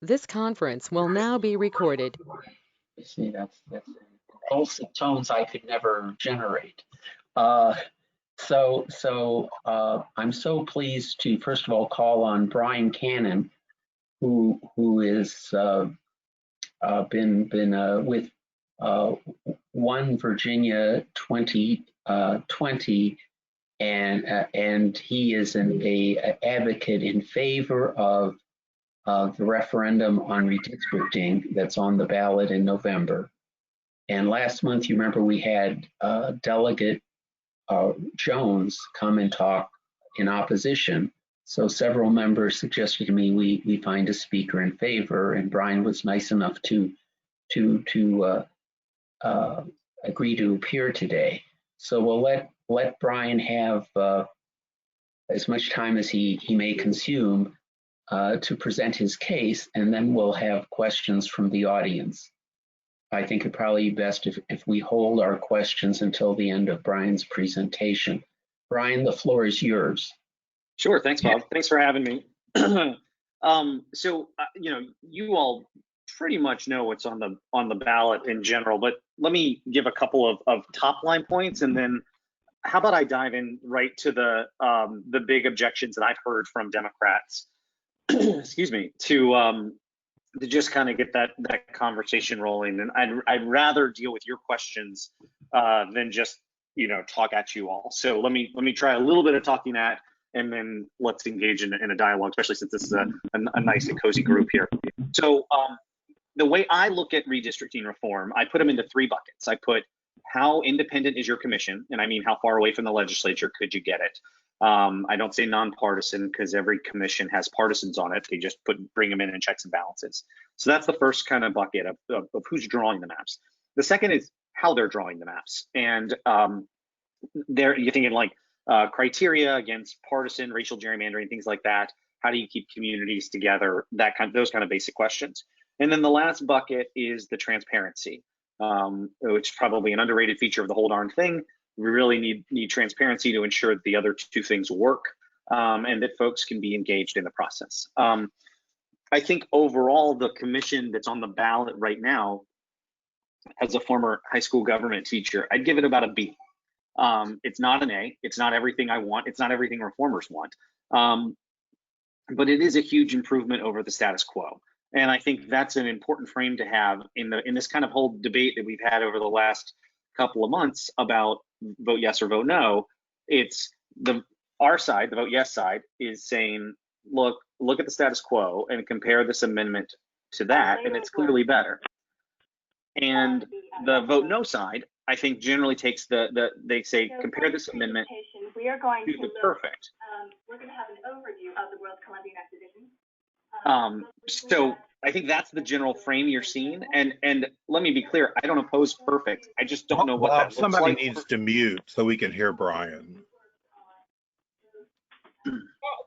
This conference will now be recorded. See, that's dulcet tones I could never generate. I'm so pleased to first of all call on Brian Cannon, who is been with One Virginia 2020, and he is a advocate in favor of the referendum on redistricting that's on the ballot in November. And last month, you remember we had Delegate Jones come and talk in opposition. So several members suggested to me we find a speaker in favor, and Brian was nice enough to agree to appear today. So we'll let Brian have as much time as he may consume to present his case, and then we'll have questions from the audience. I think it'd probably be best if we hold our questions until the end of Brian's presentation. Brian, the floor is yours. Sure, thanks, Bob. Thanks for having me. You know, you all pretty much know what's on the ballot in general, but let me give a couple of top line points, and then how about I dive in right to the big objections that I've heard from Democrats, excuse me, to just kind of get that conversation rolling. And I'd rather deal with your questions than just, you know, talk at you all. So let me try a little bit of talking at, and then let's engage in a dialogue, especially since this is a nice and cozy group here. So the way I look at redistricting reform, I put them into three buckets. I put how independent is your commission, and I mean how far away from the legislature could you get it. I don't say nonpartisan because every commission has partisans on it. They just bring them in checks and balances. So that's the first kind of bucket of who's drawing the maps. The second is how they're drawing the maps, and you're thinking like criteria against partisan, racial gerrymandering, things like that. How do you keep communities together? Those kind of basic questions. And then the last bucket is the transparency, which is probably an underrated feature of the whole darn thing. We really need transparency to ensure that the other two things work, and that folks can be engaged in the process. I think overall, the commission that's on the ballot right now, as a former high school government teacher, I'd give it about a B. It's not an A. It's not everything I want. It's not everything reformers want. But it is a huge improvement over the status quo. And I think that's an important frame to have in this kind of whole debate that we've had over the last couple of months about vote yes or vote no. It's our side, the vote yes side, is saying, look at the status quo and compare this amendment to that, and it's clearly better. And the vote no side, I think, generally takes they say compare this amendment to the perfect. We're going to have an overview of the World Columbian Exhibition. So I think that's the general frame you're seeing, and let me be clear, I don't oppose perfect. I just don't know what that looks like. Somebody needs to mute so we can hear Brian.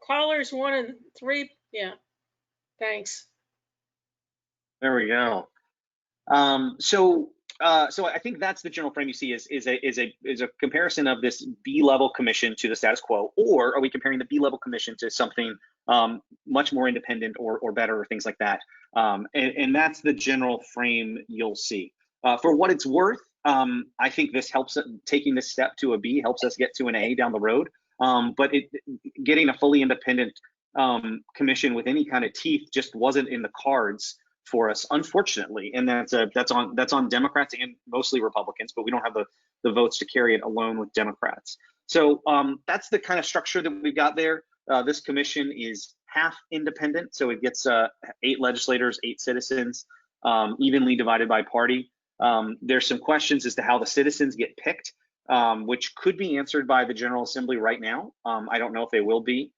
Callers 1 and 3, yeah, thanks. There we go. So I think that's the general frame you see is a comparison of this B-level commission to the status quo, or are we comparing the B-level commission to something much more independent or better, or things like that? And that's the general frame you'll see. For what it's worth, I think this helps. Taking this step to a B helps us get to an A down the road. But getting a fully independent commission with any kind of teeth just wasn't in the cards for us, unfortunately, and that's on Democrats and mostly Republicans, but we don't have the votes to carry it alone with Democrats. So that's the kind of structure that we've got there. This commission is half independent, so it gets 8 legislators, 8 citizens, evenly divided by party. There's some questions as to how the citizens get picked, which could be answered by the General Assembly right now. I don't know if they will be,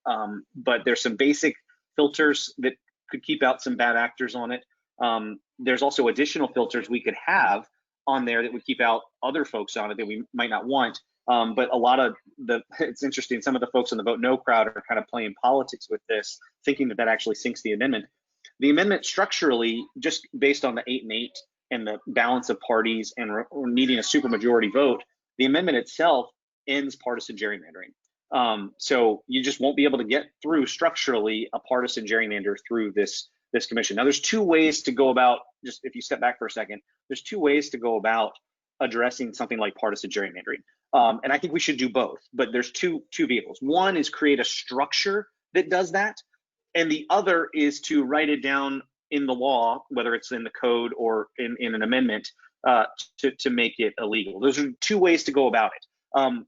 but there's some basic filters that could keep out some bad actors on it. There's also additional filters we could have on there that would keep out other folks on it that we might not want. But a lot of it's interesting, some of the folks in the vote no crowd are kind of playing politics with this, thinking that actually sinks the amendment. The amendment structurally, just based on the 8 and 8 and the balance of parties and needing a supermajority vote, the amendment itself ends partisan gerrymandering. So you just won't be able to get through structurally a partisan gerrymander through this this commission. Now, there's two ways to go about, just if you step back for a second, there's two ways to go about addressing something like partisan gerrymandering. And I think we should do both, but there's two vehicles. One is create a structure that does that, and the other is to write it down in the law, whether it's in the code or in an amendment, to make it illegal. Those are two ways to go about it.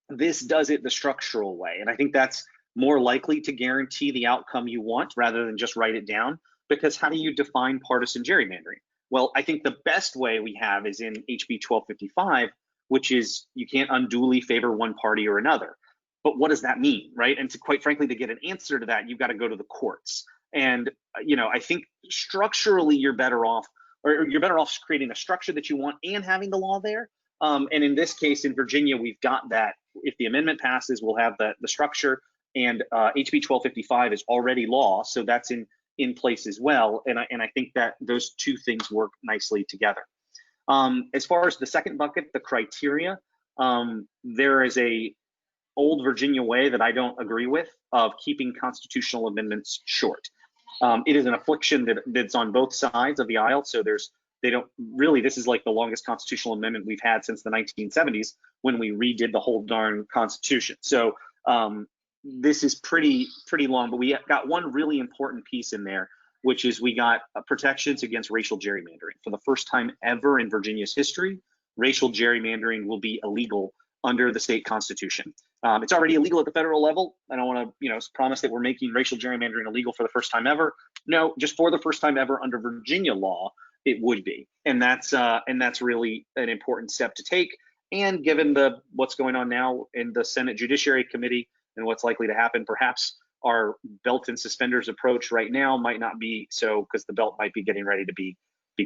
This does it the structural way, and I think that's more likely to guarantee the outcome you want rather than just write it down, because how do you define partisan gerrymandering? Well, I think the best way we have is in HB 1255, which is you can't unduly favor one party or another. But what does that mean, right? And quite frankly, to get an answer to that, you've got to go to the courts. And I think structurally you're better off creating a structure that you want and having the law there. And in this case, in Virginia, we've got that. If the amendment passes, we'll have the structure, and HB 1255 is already law, so that's in place as well. And I think that those two things work nicely together. As far as the second bucket, the criteria, there is a old Virginia way that I don't agree with of keeping constitutional amendments short. It is an affliction that's on both sides of the aisle. So this is like the longest constitutional amendment we've had since the 1970s, when we redid the whole darn Constitution. So this is pretty long, but we got one really important piece in there, which is we got protections against racial gerrymandering. For the first time ever in Virginia's history, racial gerrymandering will be illegal under the state constitution. It's already illegal at the federal level. I don't want to, promise that we're making racial gerrymandering illegal for the first time ever. No, just for the first time ever under Virginia law, it would be, and that's really an important step to take. And given what's going on now in the Senate Judiciary Committee and what's likely to happen, perhaps our belt and suspenders approach right now might not be so, because the belt might be getting ready to be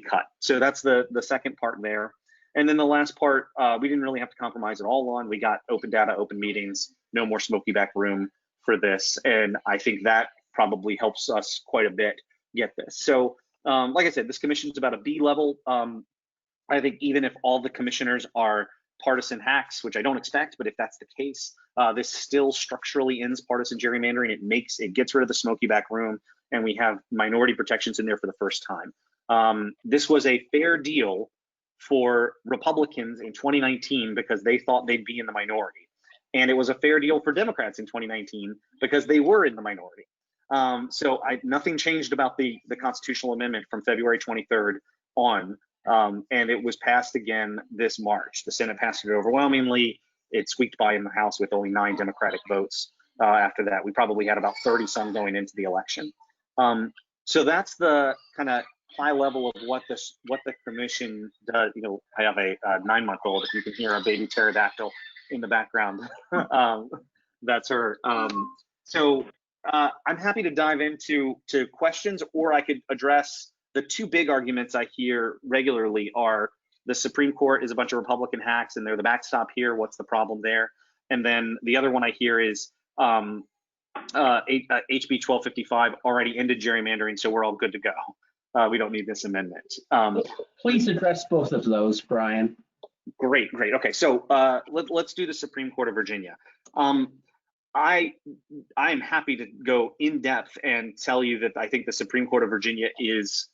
cut. So that's the second part there. And then the last part, we didn't really have to compromise at all on. We got open data, open meetings, no more smoky back room for this. And I think that probably helps us quite a bit get this. So like I said, this commission is about a B level. I think even if all the commissioners are partisan hacks, which I don't expect, but if that's the case, this still structurally ends partisan gerrymandering. It gets rid of the smoky back room, and we have minority protections in there for the first time. This was a fair deal for Republicans in 2019 because they thought they'd be in the minority. And it was a fair deal for Democrats in 2019 because they were in the minority. So nothing changed about the constitutional amendment from February 23rd on, and it was passed again this March. The Senate passed it overwhelmingly. It squeaked by in the House with only 9 Democratic votes. After that, we probably had about 30 some going into the election. So that's the kind of high level of what the commission does. I have a 9-month-old. If you can hear a baby pterodactyl in the background, that's her. So I'm happy to dive into questions, or I could address the two big arguments I hear regularly are the Supreme Court is a bunch of Republican hacks and they're the backstop here. What's the problem there? And then the other one I hear is HB 1255 already ended gerrymandering, so we're all good to go. We don't need this amendment. Please address both of those, Brian. Great. Okay, so let's do the Supreme Court of Virginia. I am happy to go in depth and tell you that I think the Supreme Court of Virginia is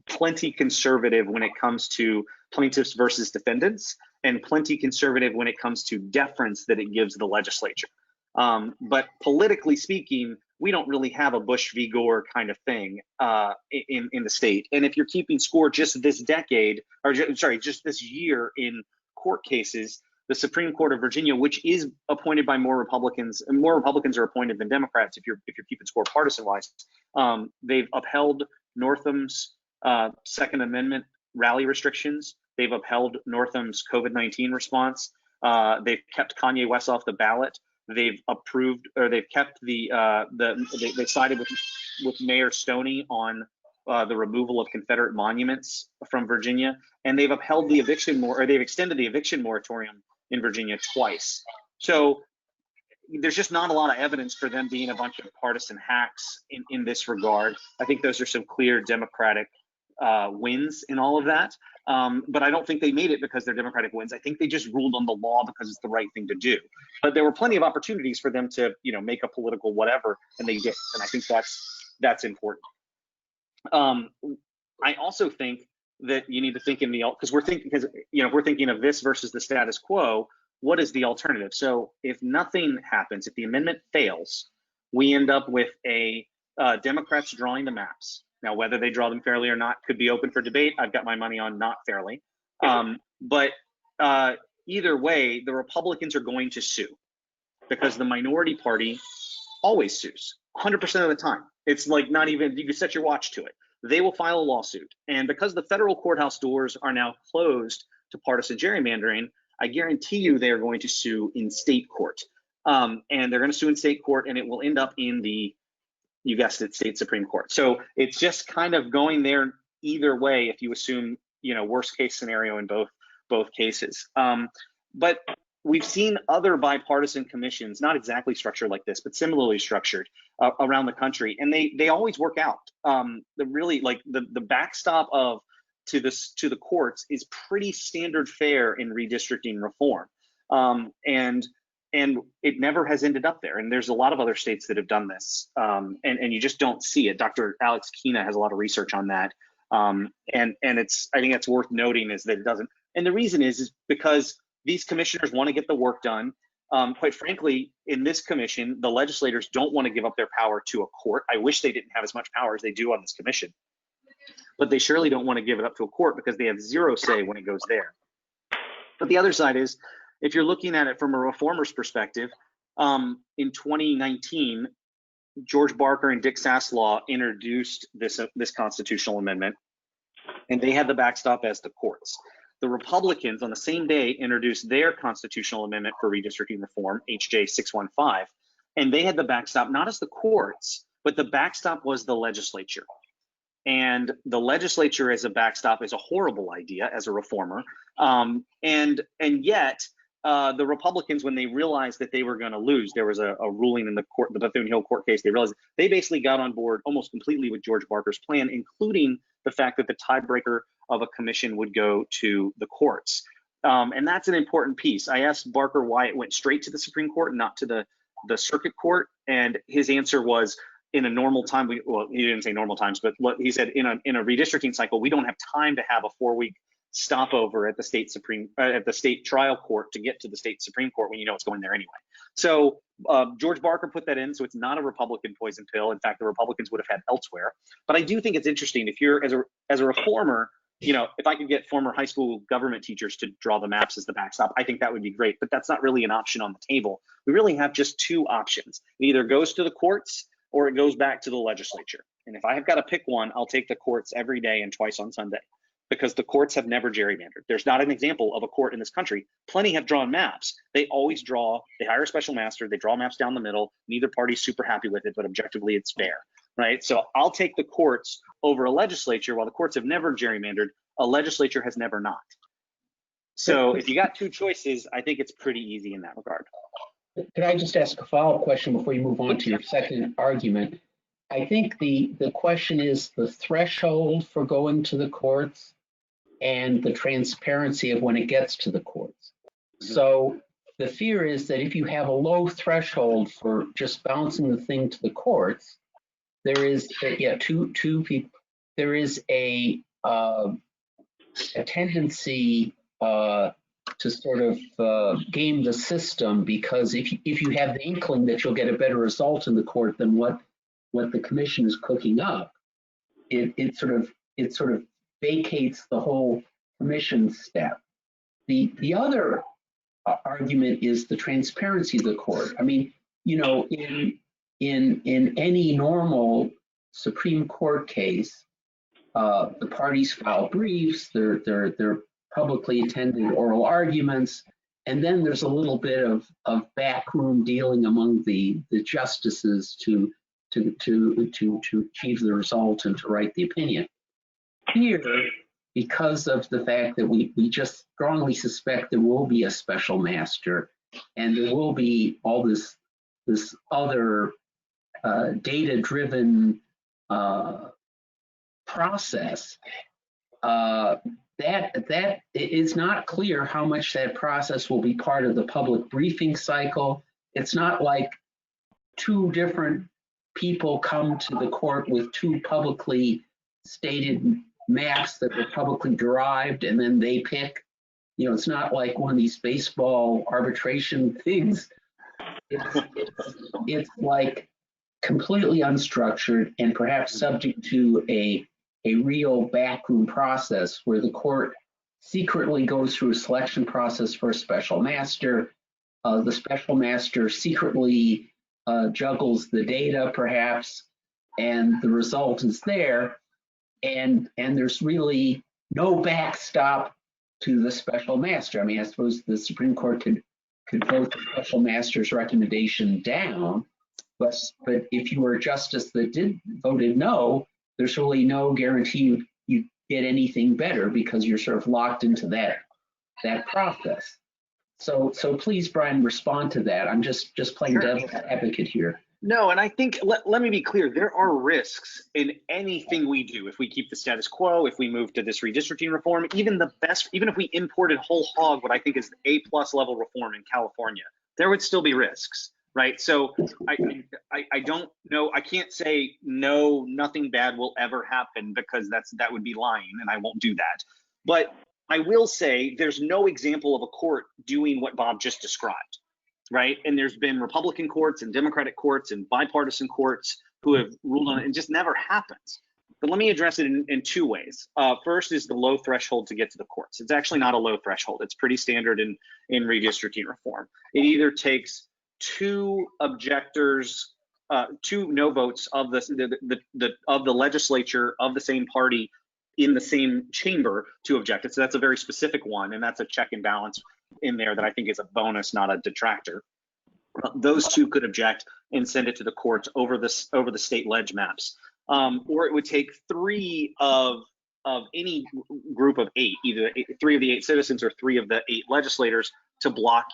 plenty conservative when it comes to plaintiffs versus defendants, and plenty conservative when it comes to deference that it gives the legislature. But politically speaking, we don't really have a Bush v. Gore kind of thing in the state. And if you're keeping score just this decade, or just this year in court cases, the Supreme Court of Virginia, which is appointed by more Republicans, and more Republicans are appointed than Democrats if you're keeping score partisan-wise, they've upheld Northam's Second Amendment rally restrictions. They've upheld Northam's COVID-19 response. They've kept Kanye West off the ballot. They've approved, or they've kept they sided with Mayor Stoney on the removal of Confederate monuments from Virginia, and they've upheld the they've extended the eviction moratorium in Virginia twice. So there's just not a lot of evidence for them being a bunch of partisan hacks in this regard. I think those are some clear Democratic wins in all of that. But I don't think they made it because they're Democratic wins. I think they just ruled on the law because it's the right thing to do. But there were plenty of opportunities for them to, make a political whatever, and they did. And I think that's that's important. I also think that you need to think in the, because we're thinking of this versus the status quo. What is the alternative? So if nothing happens, if the amendment fails, we end up with Democrats drawing the maps. Now, whether they draw them fairly or not could be open for debate. I've got my money on not fairly. But either way, the Republicans are going to sue because the minority party always sues 100% of the time. It's like not even, you can set your watch to it. They will file a lawsuit. And because the federal courthouse doors are now closed to partisan gerrymandering, I guarantee you they are going to sue in state court. And they're going to sue in state court, and it will end up in the, you guessed it, state Supreme Court. So it's just kind of going there either way if you assume, worst case scenario in both cases. But we've seen other bipartisan commissions, not exactly structured like this, but similarly structured around the country, and they always work out. The backstop to the courts is pretty standard fare in redistricting reform, and it never has ended up there. And there's a lot of other states that have done this, and you just don't see it. Dr. Alex Kina has a lot of research on that, and I think that's worth noting is that it doesn't. And the reason is because these commissioners want to get the work done. Quite frankly, in this commission, the legislators don't want to give up their power to a court. I wish they didn't have as much power as they do on this commission, but they surely don't want to give it up to a court because they have zero say when it goes there. But the other side is, if you're looking at it from a reformer's perspective, in 2019, George Barker and Dick Saslaw introduced this constitutional amendment, and they had the backstop as the courts. The Republicans on the same day introduced their constitutional amendment for redistricting reform, HJ 615, and they had the backstop not as the courts, but the backstop was the legislature. And the legislature as a backstop is a horrible idea as a reformer. And yet the Republicans, when they realized that they were going to lose, there was a ruling in the Bethune-Hill court case. They realized they basically got on board almost completely with George Barker's plan, including the fact that the tiebreaker of a commission would go to the courts. And that's an important piece. I asked Barker why it went straight to the Supreme Court and not to the circuit court. And his answer was, in a normal time, he didn't say normal times, but what he said, in a redistricting cycle, we don't have time to have a 4-week stopover at the state trial court to get to the state Supreme Court when you know it's going there anyway. So George Barker put that in, so it's not a Republican poison pill. In fact, the Republicans would have had elsewhere. But I do think it's interesting, if you're as a reformer, if I could get former high school government teachers to draw the maps as the backstop, I think that would be great. But that's not really an option on the table. We really have just two options. It either goes to the courts or it goes back to the legislature. And if I have got to pick one, I'll take the courts every day and twice on Sunday, because the courts have never gerrymandered. There's not an example of a court in this country. Plenty have drawn maps. They always they hire a special master, they draw maps down the middle. Neither party's super happy with it, but objectively it's fair, right? So I'll take the courts over a legislature. While the courts have never gerrymandered, a legislature has never not. So if you got two choices, I think it's pretty easy in that regard. Could I just ask a follow-up question before you move on to your second argument? I think the question is the threshold for going to the courts and the transparency of when it gets to the courts. So the fear is that if you have a low threshold for just bouncing the thing to the courts, there is two people. There is a tendency to sort of game the system, because if you have the inkling that you'll get a better result in the court than what the commission is cooking up, it sort of vacates the whole commission step. The other argument is the transparency of the court. I mean, in any normal Supreme Court case, the parties file briefs, they're publicly attended oral arguments, and then there's a little bit of backroom dealing among the justices to achieve the result and to write the opinion. Here, because of the fact that we just strongly suspect there will be a special master, and there will be all this other data-driven process, that is not clear how much that process will be part of the public briefing cycle. It's not like two different people come to the court with two publicly stated maps that were publicly derived, and then they pick. It's not like one of these baseball arbitration things. It's like completely unstructured and perhaps subject to a real backroom process where the court secretly goes through a selection process for a special master. The special master secretly juggles the data perhaps, and the result is there. And there's really no backstop to the special master. I mean, I suppose the Supreme Court could vote the special master's recommendation down, but if you were a justice that voted no, there's really no guarantee you get anything better because you're sort of locked into that process. So please, Brian, respond to that. I'm just playing Sure. devil's advocate here. No, and I think, let me be clear, there are risks in anything we do. If we keep the status quo, if we move to this redistricting reform, even if we imported whole hog, what I think is A+ level reform in California, there would still be risks, right? So I don't know, I can't say no, nothing bad will ever happen, because that would be lying, and I won't do that. But I will say there's no example of a court doing what Bob just described. Right. And there's been Republican courts and Democratic courts and bipartisan courts who have ruled on it, and just never happens. But let me address it in two ways. First is the low threshold to get to the courts. It's actually not a low threshold. It's pretty standard in redistricting reform. It either takes two objectors, two no votes of the legislature of the same party in the same chamber to object it. So that's a very specific one, and that's a check and balance in there that I think is a bonus, not a detractor. Those two could object and send it to the courts over the state ledge maps, or it would take three of any group of eight, either three of the 8 citizens or 3 of the 8 legislators, to block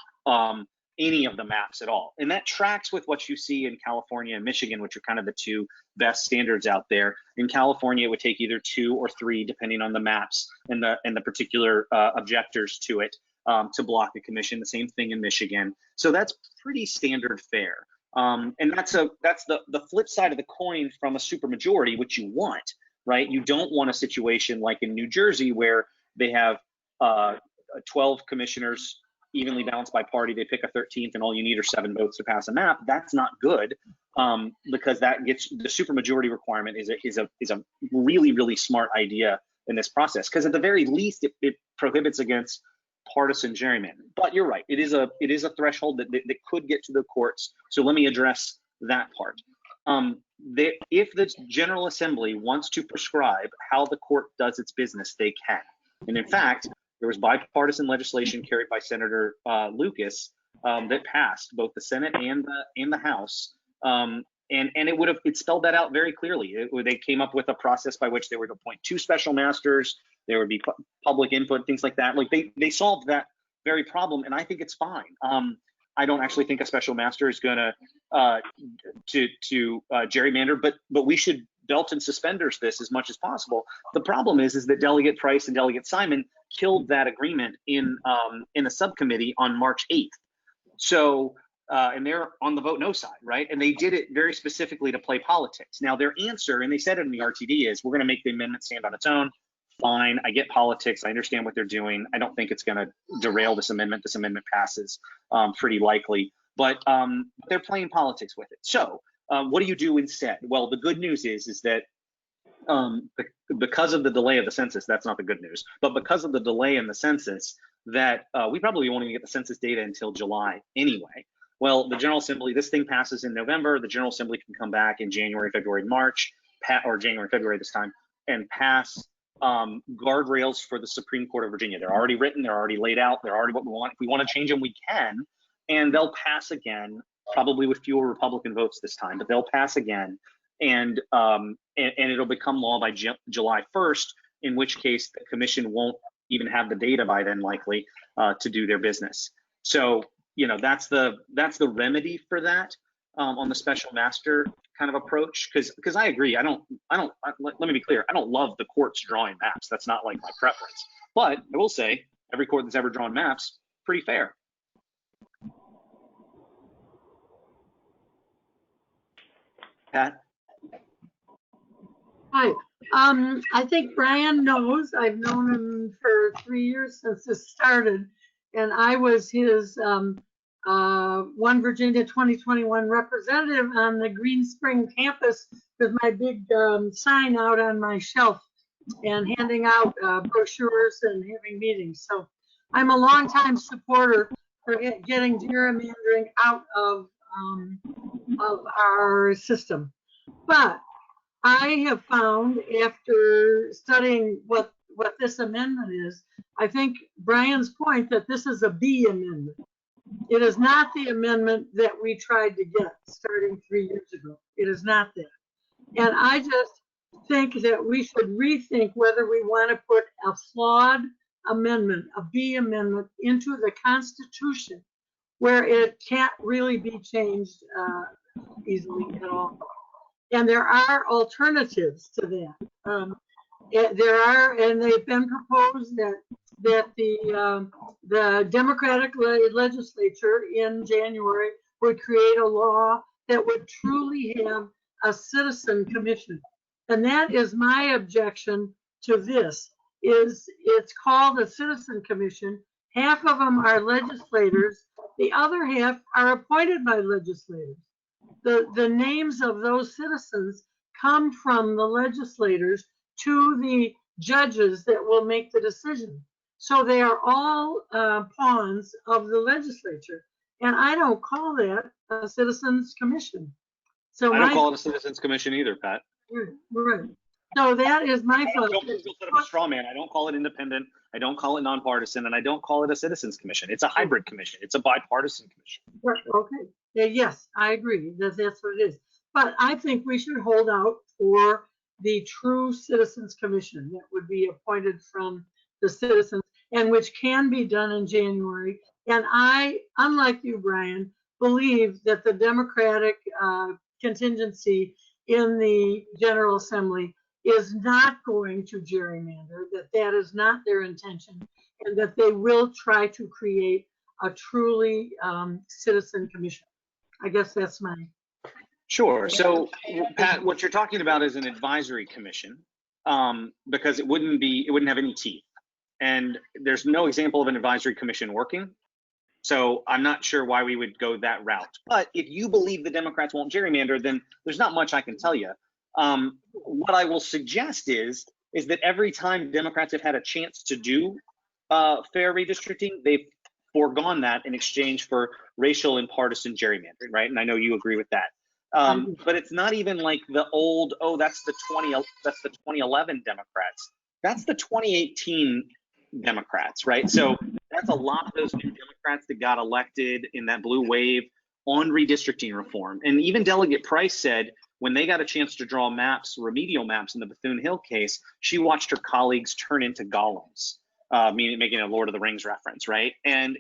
any of the maps at all. And that tracks with what you see in California and Michigan, which are kind of the two best standards out there. In California, it would take either 2 or 3, depending on the maps and the particular objectors to it, to block the commission. The same thing in Michigan. So that's pretty standard fare. And that's the flip side of the coin from a supermajority, which you want, right? You don't want a situation like in New Jersey where they have 12 commissioners evenly balanced by party. They pick a 13th, and all you need are 7 votes to pass a map. That's not good, because that gets the supermajority requirement is a really, really smart idea in this process, because at the very least it prohibits against partisan gerrymandering. But you're right, it is a threshold that could get to the courts. So let me address that part. If the General Assembly wants to prescribe how the court does its business, they can. And in fact, there was bipartisan legislation carried by Senator Lucas that passed both the Senate and the House, and it spelled that out very clearly. They came up with a process by which they would appoint 2 special masters. There would be public input, things like that. Like they solved that very problem, and I think it's fine. I don't actually think a special master is going to gerrymander, but we should belt and suspenders this as much as possible. The problem is that Delegate Price and Delegate Simon killed that agreement in a subcommittee on March 8th. So, and they're on the vote no side, right? And they did it very specifically to play politics. Now their answer, and they said it in the RTD, is we're going to make the amendment stand on its own. Fine, I get politics. I understand what they're doing. I don't think it's going to derail this amendment. This amendment passes pretty likely, but they're playing politics with it. So what do you do instead? Well, the good news is that because of the delay of the census, that's not the good news, but because of the delay in the census, that we probably won't even get the census data until July anyway. Well, the General Assembly, this thing passes in November. The General Assembly can come back in January, February, March, or January, February this time, and pass guardrails for the Supreme Court of Virginia. They're already written, they're already laid out, they're already what we want. If we want to change them, we can, and they'll pass again, probably with fewer Republican votes this time, but they'll pass again, and it'll become law by July 1st, in which case the commission won't even have the data by then, likely, to do their business. So, you know, that's the remedy for that on the special master kind of approach. Because I agree, let me be clear, I don't love the courts drawing maps. That's not like my preference. But I will say, every court that's ever drawn maps, pretty fair. Pat? Hi. I think Brian knows, I've known him for 3 years since this started, and I was his One Virginia 2021 representative on the Green Spring campus with my big sign out on my shelf and handing out brochures and having meetings. So I'm a longtime supporter for getting gerrymandering out of our system. But I have found, after studying what this amendment is, I think Brian's point that this is a B amendment. It is not the amendment that we tried to get starting 3 years ago. It is not that. And I just think that we should rethink whether we want to put a flawed amendment, a B amendment, into the Constitution where it can't really be changed easily at all. And there are alternatives to that. There are, and they've been proposed that the Democratic legislature in January would create a law that would truly have a citizen commission. And that is my objection to this. It's called a citizen commission. Half of them are legislators. The other half are appointed by legislators. The names of those citizens come from the legislators to the judges that will make the decision. So they are all pawns of the legislature. And I don't call that a citizens commission. So I don't call it a citizens commission either, Pat. Right. So that is my thought. Don't set up a straw man. I don't call it independent. I don't call it nonpartisan, and I don't call it a citizens commission. It's a hybrid commission. It's a bipartisan commission. Right, okay. Yes, I agree that that's what it is. But I think we should hold out for the true citizens commission that would be appointed from the citizens and which can be done in January. And I, unlike you, Brian, believe that the Democratic contingency in the General Assembly is not going to gerrymander, that is not their intention, and that they will try to create a truly citizen commission. I guess that's my. Sure. So, Pat, what you're talking about is an advisory commission, because it wouldn't have any teeth, and there's no example of an advisory commission working. So I'm not sure why we would go that route. But if you believe the Democrats won't gerrymander, then there's not much I can tell you. What I will suggest is that every time Democrats have had a chance to do fair redistricting, they've foregone that in exchange for racial and partisan gerrymandering, right? And I know you agree with that. But it's not even like the old, that's the 2011 Democrats. That's the 2018 Democrats, right? So that's a lot of those new Democrats that got elected in that blue wave on redistricting reform. And even Delegate Price said when they got a chance to draw maps, remedial maps in the Bethune-Hill case, she watched her colleagues turn into golems, meaning making a Lord of the Rings reference, right? And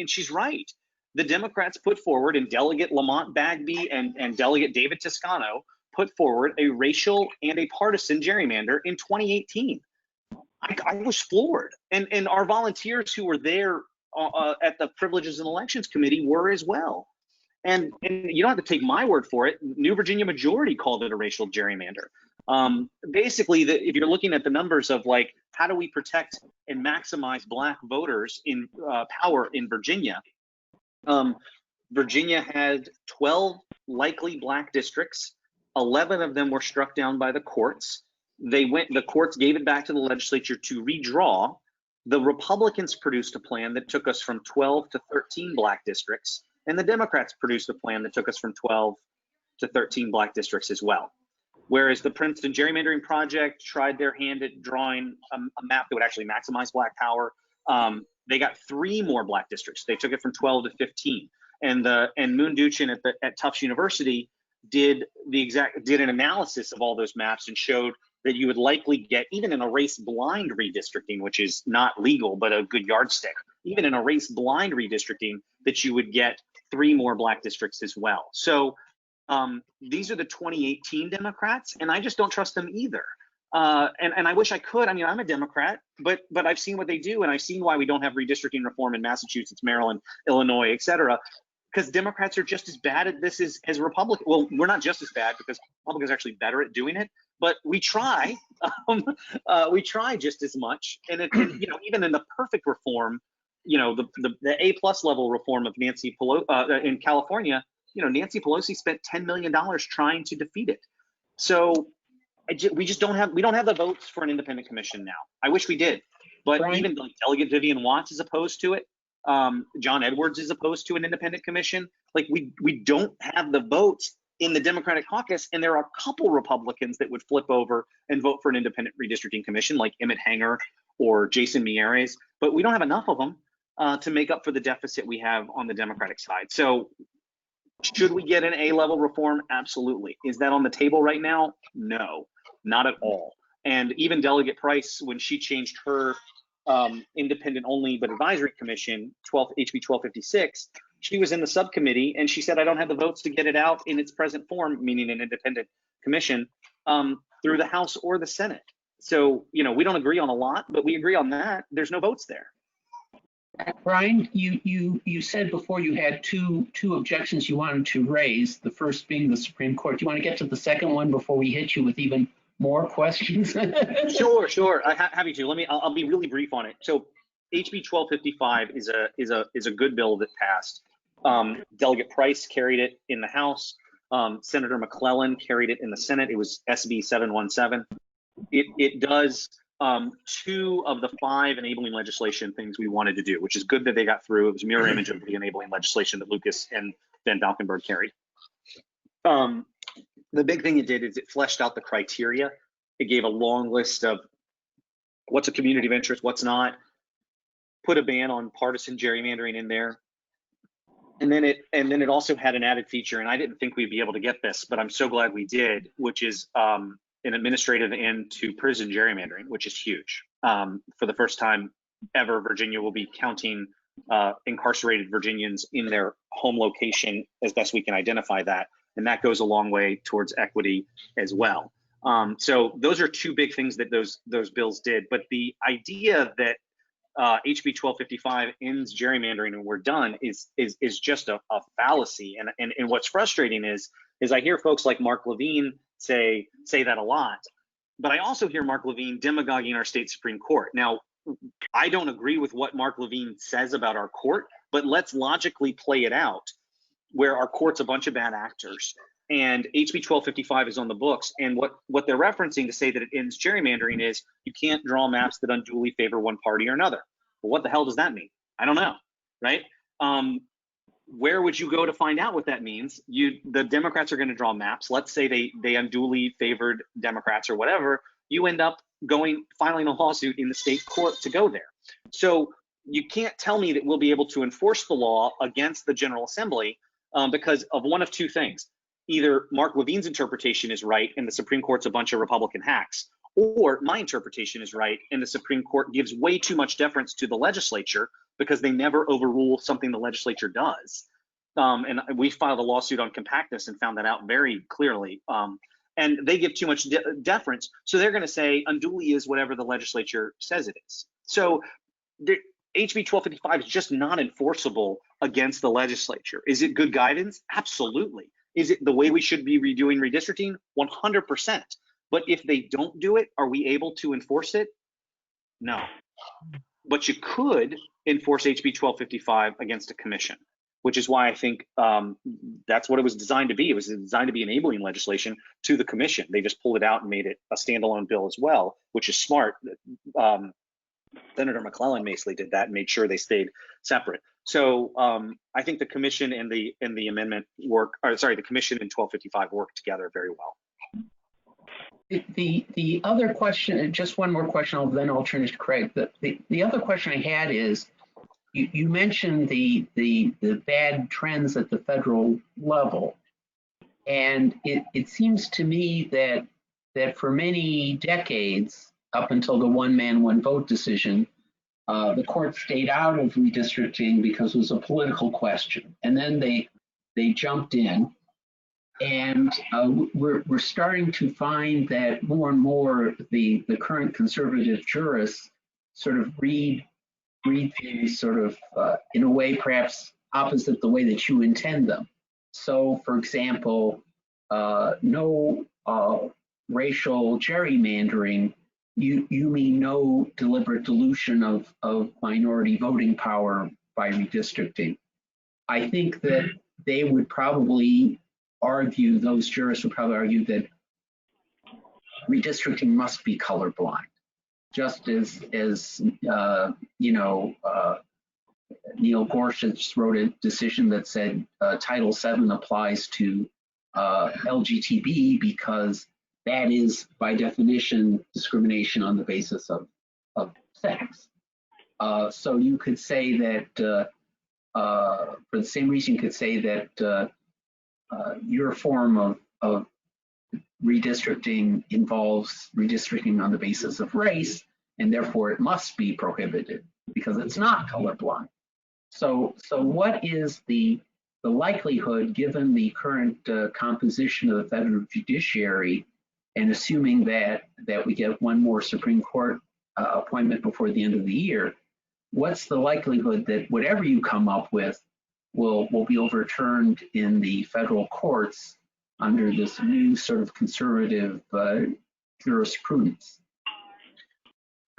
she's right. The Democrats put forward, and Delegate Lamont Bagby and Delegate David Toscano put forward a racial and a partisan gerrymander in 2018. I was floored, and our volunteers who were there at the Privileges and Elections Committee were as well. And you don't have to take my word for it. New Virginia Majority called it a racial gerrymander. Basically, if you're looking at the numbers of like how do we protect and maximize Black voters in power in Virginia, Virginia had 12 likely Black districts. 11 of them were struck down by the courts. The courts gave it back to the legislature to redraw. The Republicans produced a plan that took us from 12 to 13 Black districts, and the Democrats produced a plan that took us from 12 to 13 Black districts as well. Whereas the Princeton Gerrymandering Project tried their hand at drawing a map that would actually maximize Black power. They got 3 more Black districts. They took it from 12 to 15. And Moon Duchin at Tufts University did an analysis of all those maps and showed that you would likely get, even in a race-blind redistricting, which is not legal but a good yardstick, even in a race-blind redistricting, that you would get 3 more Black districts as well. So these are the 2018 Democrats, and I just don't trust them either. And I wish I could. I mean, I'm a Democrat, but I've seen what they do, and I've seen why we don't have redistricting reform in Massachusetts, Maryland, Illinois, et cetera. because Democrats are just as bad at this as Republicans. Well, we're not just as bad because Republicans are actually better at doing it, but we try. We try just as much. And even in the perfect reform, the A+ level reform of Nancy Pelosi in California, Nancy Pelosi spent $10 million trying to defeat it. So we don't have the votes for an independent commission now. I wish we did, but Brian? even Delegate Vivian Watts is opposed to it. John Edwards is opposed to an independent commission. Like we don't have the votes in the Democratic caucus, and there are a couple Republicans that would flip over and vote for an independent redistricting commission, like Emmett Hanger or Jason Mieres, but we don't have enough of them to make up for the deficit we have on the Democratic side. So should we get an A-level reform? Absolutely. Is that on the table right now? No, not at all. And even Delegate Price, when she changed her independent only but advisory commission, HB 1256, she was in the subcommittee and she said, I don't have the votes to get it out in its present form, meaning an independent commission, through the House or the Senate. So, we don't agree on a lot, but we agree on that. There's no votes there. Brian, you said before you had two objections you wanted to raise, the first being the Supreme Court. Do you want to get to the second one before we hit you with even more questions? Sure. Happy to. I'll be really brief on it. So HB 1255 is a good bill that passed. Delegate Price carried it in the House. Senator McClellan carried it in the Senate. It was SB 717. It does 2 of the 5 enabling legislation things we wanted to do, which is good that they got through. It was a mirror image of the enabling legislation that Lucas and Van Valkenburg carried. The big thing it did is it fleshed out the criteria. It gave a long list of what's a community of interest, what's not, put a ban on partisan gerrymandering in there. And then it also had an added feature, and I didn't think we'd be able to get this, but I'm so glad we did, which is an administrative end to prison gerrymandering, which is huge. For the first time ever, Virginia will be counting incarcerated Virginians in their home location as best we can identify that. And that goes a long way towards equity as well. So those are 2 big things that those bills did. But the idea that HB 1255 ends gerrymandering and we're done is just a fallacy. And what's frustrating is I hear folks like Mark Levine say that a lot, but I also hear Mark Levine demagoguing our state Supreme Court. Now, I don't agree with what Mark Levine says about our court, but let's logically play it out where our court's a bunch of bad actors and HB 1255 is on the books. And what they're referencing to say that it ends gerrymandering is you can't draw maps that unduly favor one party or another. Well, what the hell does that mean? I don't know, right? Where would you go to find out what that means? The Democrats are going to draw maps. Let's say they unduly favored Democrats or whatever. You end up filing a lawsuit in the state court to go there. So you can't tell me that we'll be able to enforce the law against the General Assembly because of one of 2 things. Either Mark Levine's interpretation is right and the Supreme Court's a bunch of Republican hacks, or my interpretation is right and the Supreme Court gives way too much deference to the legislature because they never overrule something the legislature does. And we filed a lawsuit on compactness and found that out very clearly. And they give too much deference. So they're going to say unduly is whatever the legislature says it is. So HB 1255 is just not enforceable against the legislature. Is it good guidance? Absolutely. Is it the way we should be redoing redistricting? 100%. But if they don't do it, are we able to enforce it? No. But you could enforce HB 1255 against a commission, which is why I think that's what it was designed to be. It was designed to be enabling legislation to the commission. They just pulled it out and made it a standalone bill as well, which is smart. Senator McClellan basically did that and made sure they stayed separate. So I think the commission and the amendment the commission and 1255 work together very well. The other question, and just one more question, then I'll turn it to Craig. The other question I had is, you mentioned the bad trends at the federal level, and it seems to me that for many decades, up until the one man, one vote decision, the court stayed out of redistricting because it was a political question, and then they jumped in. And we're starting to find that more and more the current conservative jurists sort of read things sort of in a way perhaps opposite the way that you intend them. So, for example, no racial gerrymandering, you mean no deliberate dilution of minority voting power by redistricting. I think that they would probably argue, those jurists would probably argue that redistricting must be colorblind, just as Neil Gorsuch wrote a decision that said Title VII applies to LGTB because that is, by definition, discrimination on the basis of sex. So you could say that, for the same reason, you could say that your form of redistricting involves redistricting on the basis of race, and therefore it must be prohibited because it's not colorblind. So what is the likelihood, given the current composition of the federal judiciary, and assuming that we get one more Supreme Court appointment before the end of the year, what's the likelihood that whatever you come up with will be overturned in the federal courts under this new sort of conservative jurisprudence?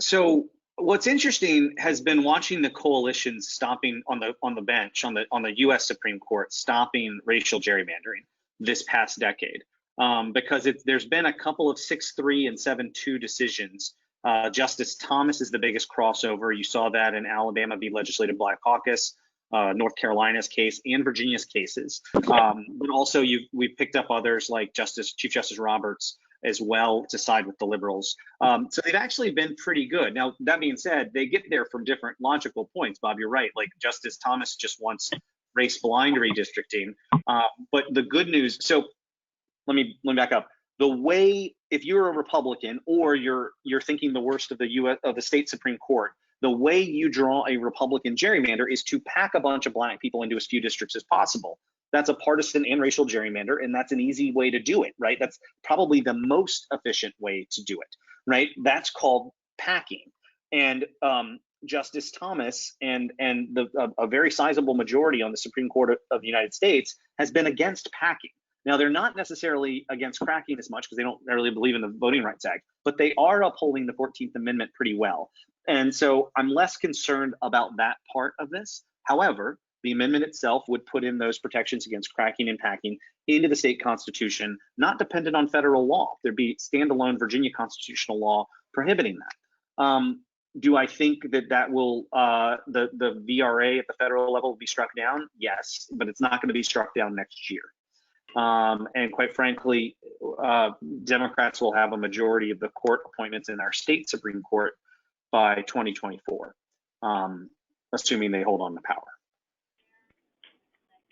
So what's interesting has been watching the coalitions stopping on the bench on the U.S. Supreme Court stopping racial gerrymandering this past decade, because there's been a couple of 6-3 and 7-2 decisions. Justice Thomas is the biggest crossover. You saw that in Alabama v. Legislative Black Caucus, North Carolina's case, and Virginia's cases. But also we've picked up others like Chief Justice Roberts as well to side with the liberals. So they've actually been pretty good. Now, that being said, they get there from different logical points. Bob, you're right. Like Justice Thomas just wants race blind redistricting. But the good news, so let me back up. The way, if you're a Republican or you're thinking the worst of the state Supreme Court, the way you draw a Republican gerrymander is to pack a bunch of black people into as few districts as possible. That's a partisan and racial gerrymander, and that's an easy way to do it, right? That's probably the most efficient way to do it, right? That's called packing. And Justice Thomas and a very sizable majority on the Supreme Court of the United States has been against packing. Now, they're not necessarily against cracking as much because they don't really believe in the Voting Rights Act, but they are upholding the 14th Amendment pretty well. And so I'm less concerned about that part of this. However, the amendment itself would put in those protections against cracking and packing into the state constitution, not dependent on federal law. There'd be standalone Virginia constitutional law prohibiting that. Do I think that will, the VRA at the federal level will be struck down? Yes, but it's not going to be struck down next year. And quite frankly, Democrats will have a majority of the court appointments in our state Supreme Court by 2024, assuming they hold on to power.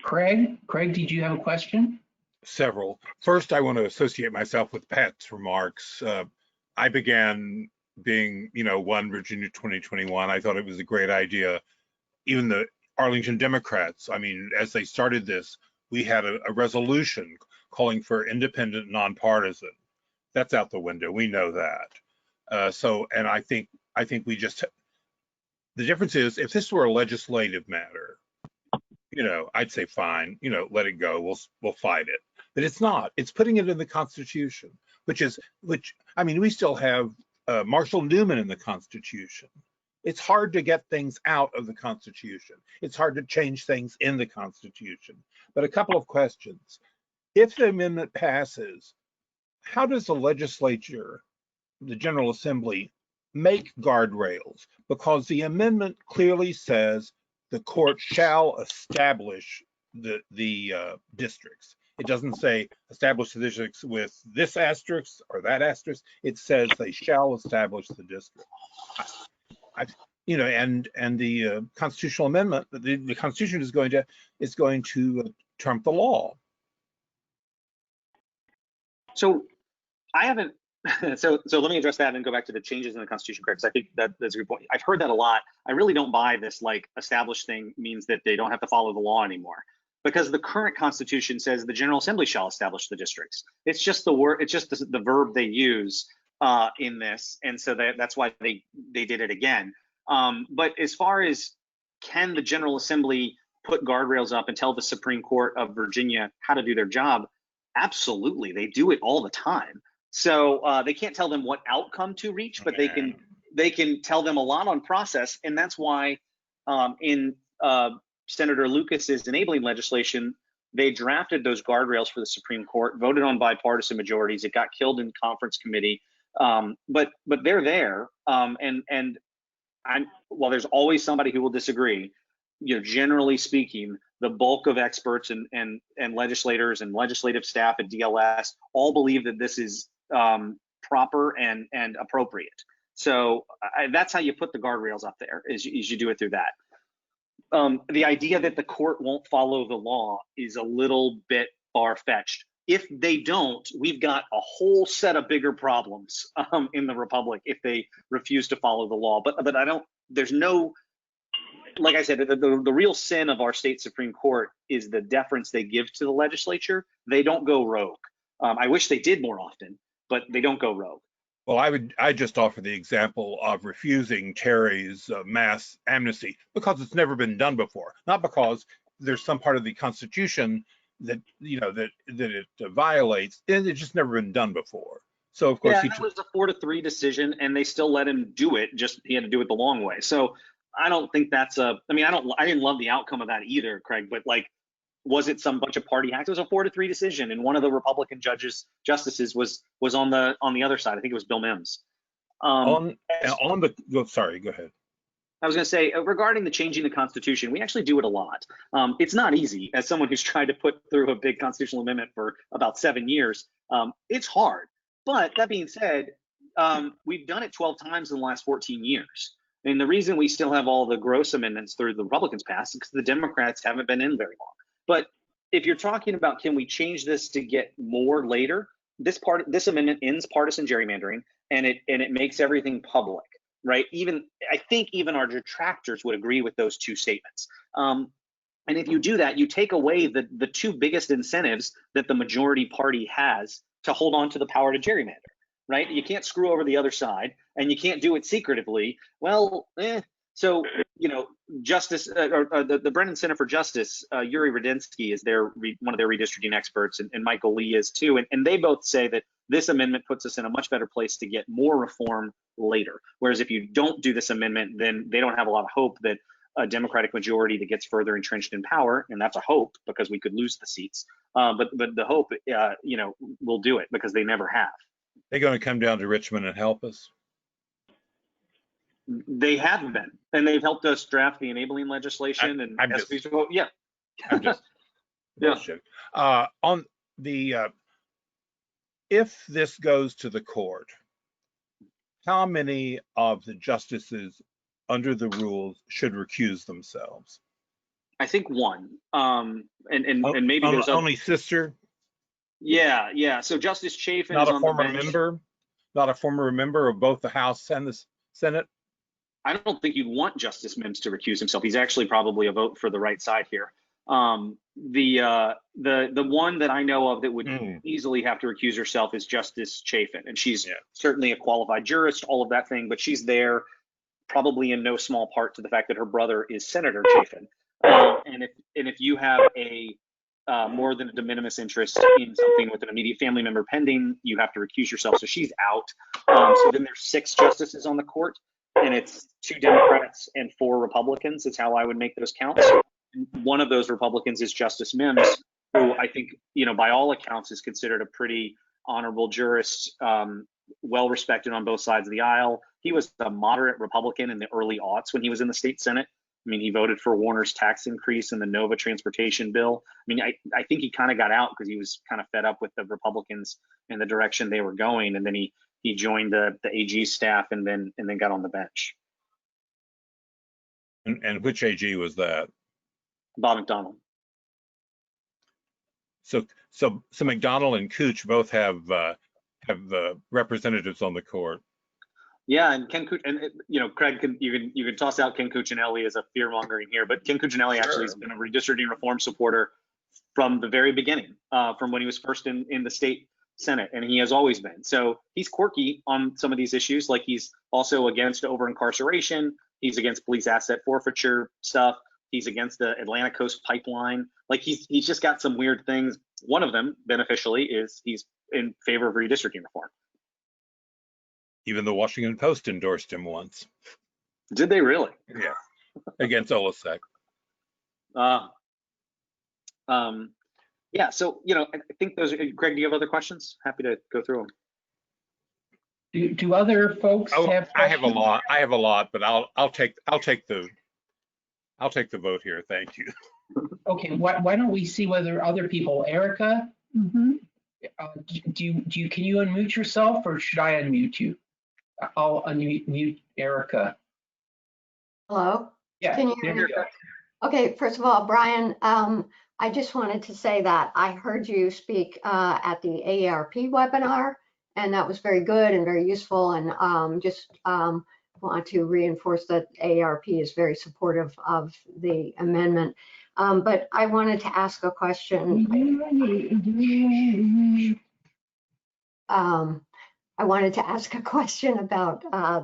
Craig, did you have a question? Several. First, I want to associate myself with Pat's remarks. I began being, one Virginia 2021. I thought it was a great idea. Even the Arlington Democrats, as they started this, we had a resolution calling for independent, nonpartisan. That's out the window. We know that. And I think we just, the difference is if this were a legislative matter, I'd say fine, let it go. We'll fight it. But it's not. It's putting it in the Constitution, which we still have Marshall Newman in the Constitution. It's hard to get things out of the Constitution. It's hard to change things in the Constitution. But a couple of questions. If the amendment passes, how does the legislature, the General Assembly, make guardrails? Because the amendment clearly says the court shall establish the districts. It doesn't say establish the districts with this asterisk or that asterisk. It says they shall establish the district. And the constitutional amendment, the Constitution is going to trump the law. So I haven't. So let me address that and go back to the changes in the Constitution, because I think that's a good point. I've heard that a lot. I really don't buy this like established thing means that they don't have to follow the law anymore, because the current Constitution says the General Assembly shall establish the districts. It's just the word. It's just the verb they use in this, and so that's why they did it again. But as far as can the General Assembly put guardrails up and tell the Supreme Court of Virginia how to do their job? Absolutely, they do it all the time. So they can't tell them what outcome to reach, but they can tell them a lot on process, and that's why in Senator Lucas's enabling legislation, they drafted those guardrails for the Supreme Court, voted on bipartisan majorities. It got killed in conference committee, but they're there. And while there's always somebody who will disagree, generally speaking, the bulk of experts and legislators and legislative staff at DLS all believe that this is proper and appropriate. So that's how you put the guardrails up there, is you do it through that. The idea that the court won't follow the law is a little bit far-fetched. If they don't, we've got a whole set of bigger problems in the Republic if they refuse to follow the law. But there's no, like I said, the real sin of our state Supreme Court is the deference they give to the legislature. They don't go rogue. I wish they did more often, but they don't go rogue. Well, I just offer the example of refusing Terry's mass amnesty because it's never been done before, not because there's some part of the Constitution that that it violates, and it's just never been done before. So of course, it was a 4-3 decision, and they still let him do it. Just he had to do it the long way. So I don't think that's I didn't love the outcome of that either, Craig. But was it some bunch of party hacks? It was a 4-3 decision, and one of the Republican justices was on the other side. I think it was Bill Mims. Sorry, go ahead. I was going to say, regarding the changing the Constitution, we actually do it a lot. It's not easy. As someone who's tried to put through a big constitutional amendment for about 7 years, it's hard. But that being said, we've done it 12 times in the last 14 years. And the reason we still have all the gross amendments through the Republicans passed is because the Democrats haven't been in very long. But if you're talking about, can we change this to get more later, this amendment ends partisan gerrymandering, and it makes everything public, right? I think even our detractors would agree with those two statements. And if you do that, you take away the two biggest incentives that the majority party has to hold on to the power to gerrymander, right? You can't screw over the other side, and you can't do it secretively. Well, So, Justice, the Brennan Center for Justice, Yuri Redinsky is one of their redistricting experts, and Michael Lee is too. And they both say that this amendment puts us in a much better place to get more reform later. Whereas if you don't do this amendment, then they don't have a lot of hope that a Democratic majority that gets further entrenched in power, and that's a hope because we could lose the seats. But the hope, will do it because they never have. They're going to come down to Richmond and help us. They have been, and they've helped us draft the enabling legislation I'm just on the if this goes to the court, how many of the justices under the rules should recuse themselves? I think one, and maybe there's only sister. Yeah. So Justice Chafin not is a on former the bench. member, not a former member of both the House and the Senate. I don't think you'd want Justice Mims to recuse himself. He's actually probably a vote for the right side here. The one that I know of that would easily have to recuse herself is Justice Chafin, and she's certainly a qualified jurist, all of that thing, but she's there probably in no small part to the fact that her brother is Senator Chafin. And if you have a more than a de minimis interest in something with an immediate family member pending, you have to recuse yourself. So she's out. So then there's 6 justices on the court, and it's 2 Democrats and 4 Republicans. It's how I would make those counts. One of those Republicans is Justice Mims, who I think, by all accounts is considered a pretty honorable jurist, well respected on both sides of the aisle. He was a moderate Republican in the early aughts when he was in the state Senate. I mean, he voted for Warner's tax increase and the Nova transportation bill. I mean, I think he kind of got out because he was kind of fed up with the Republicans and the direction they were going. And then he joined the AG staff and then got on the bench. And which AG was that? Bob McDonnell. So McDonnell and Cooch both have representatives on the court. Yeah, and Ken Cooch, and Craig, you can toss out Ken Cuccinelli as a fear mongering here, but Ken Cuccinelli actually has been a redistricting reform supporter from the very beginning, from when he was first in the state Senate, and he has always been. So he's quirky on some of these issues, like he's also against over incarceration. He's against police asset forfeiture stuff. He's against the Atlantic Coast Pipeline. Like he's just got some weird things. One of them, beneficially, is he's in favor of redistricting reform. Even the Washington Post endorsed him once. Did they really? Yeah, against Olasek. Yeah, so, you know, I think those are, Greg, do you have other questions? Happy to go through them. Do other folks Oh, have I have a questions? lot. I have a lot, but I'll take the vote here. Thank you. Okay, why don't we see whether other people, Erica, can you unmute yourself or should I unmute you? I'll unmute Erica. Hello? Yeah, Can you there hear you me? go. Okay, first of all, Brian, I just wanted to say that I heard you speak at the AARP webinar, and that was very good and very useful, and just want to reinforce that AARP is very supportive of the amendment. But I wanted to ask a question. I wanted to ask a question about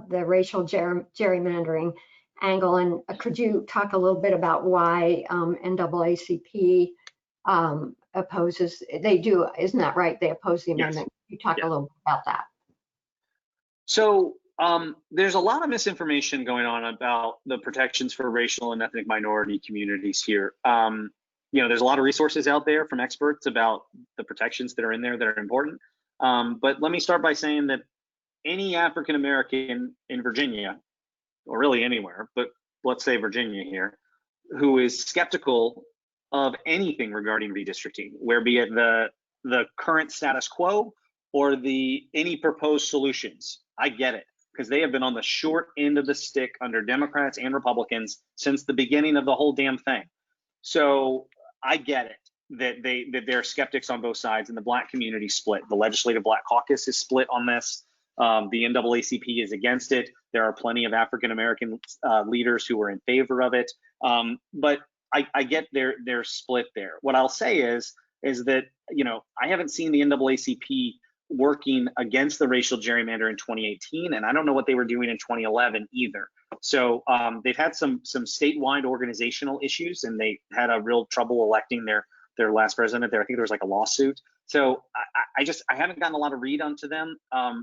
the racial gerrymandering angle, and could you talk a little bit about why NAACP opposes? They do, isn't that right? They oppose the amendment. Can you talk a little bit about that? So there's a lot of misinformation going on about the protections for racial and ethnic minority communities here. You know, there's a lot of resources out there from experts about the protections that are in there that are important. But let me start by saying that any African American in Virginia, or really anywhere, but let's say Virginia here, who is skeptical of anything regarding redistricting, where be it the current status quo or any proposed solutions, I get it, because they have been on the short end of the stick under Democrats and Republicans since the beginning of the whole damn thing. So I get it that they're skeptics on both sides, and the Black community split. The Legislative Black Caucus is split on this. The NAACP is against it. There are plenty of African American leaders who are in favor of it. But I get their split there. What I'll say is that, you know, I haven't seen the NAACP working against the racial gerrymander in 2018, and I don't know what they were doing in 2011 either. So they've had some statewide organizational issues, and they had a real trouble electing their last president there. I think there was like a lawsuit. So I haven't gotten a lot of read onto them.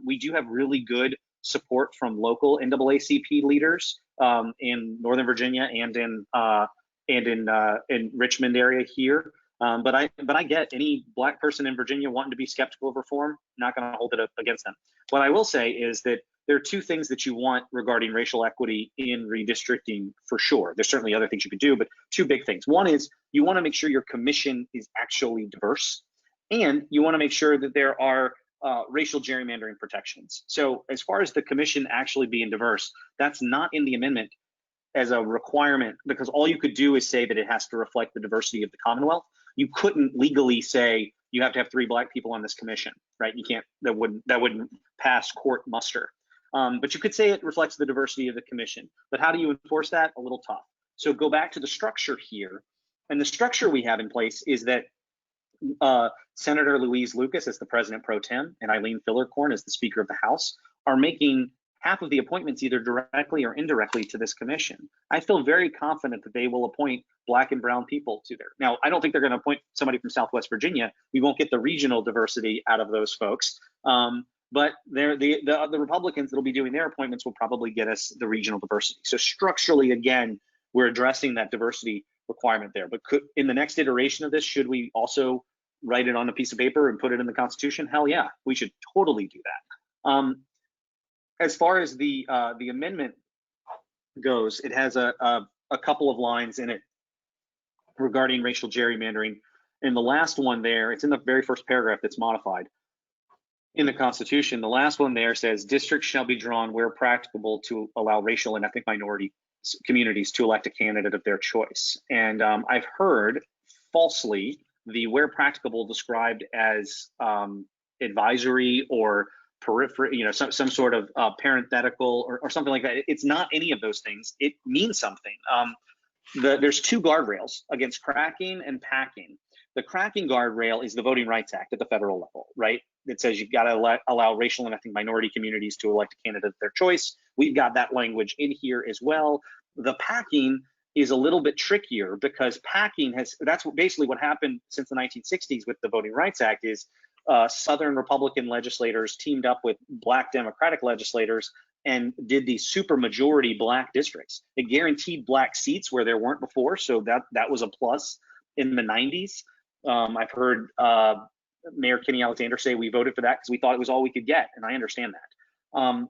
We do have really good support from local NAACP leaders in Northern Virginia and in Richmond area here. But I get any Black person in Virginia wanting to be skeptical of reform, not going to hold it up against them. What I will say is that there are two things that you want regarding racial equity in redistricting for sure. There's certainly other things you could do, but two big things. One is you want to make sure your commission is actually diverse, and you want to make sure that there are racial gerrymandering protections. So as far as the commission actually being diverse, that's not in the amendment as a requirement, because all you could do is say that it has to reflect the diversity of the Commonwealth. You couldn't legally say you have to have 3 Black people on this commission, right? You can't, that wouldn't pass court muster. But you could say it reflects the diversity of the commission. But how do you enforce that? A little tough. So go back to the structure here. And the structure we have in place is that Senator Louise Lucas as the president pro tem and Eileen Fillercorn as the Speaker of the House are making half of the appointments either directly or indirectly to this commission. I feel very confident that they will appoint Black and brown people to there. Now, I don't think they're going to appoint somebody from Southwest Virginia. We won't get the regional diversity out of those folks. But the Republicans that'll be doing their appointments will probably get us the regional diversity. So structurally, again, we're addressing that diversity requirement there. But in the next iteration of this, should we also write it on a piece of paper and put it in the Constitution? Hell yeah, we should totally do that. As far as the amendment goes, it has a couple of lines in it regarding racial gerrymandering. In the last one there, it's in the very first paragraph that's modified in the Constitution. The last one there says, districts shall be drawn where practicable to allow racial and ethnic minority communities to elect a candidate of their choice. And I've heard falsely the where practicable described as advisory or periphery, some sort of parenthetical or something like that. It's not any of those things. It means something. There's 2 guardrails against cracking and packing. The cracking guardrail is the Voting Rights Act at the federal level, right? It says you've got to allow racial and ethnic minority communities to elect a candidate of their choice. We've got that language in here as well. The packing is a little bit trickier because packing that's basically what happened since the 1960s with the Voting Rights Act is Southern Republican legislators teamed up with Black Democratic legislators and did these supermajority Black districts. It guaranteed Black seats where there weren't before, so that was a plus in the 90s. I've heard Mayor Kenny Alexander say we voted for that because we thought it was all we could get, and I understand that.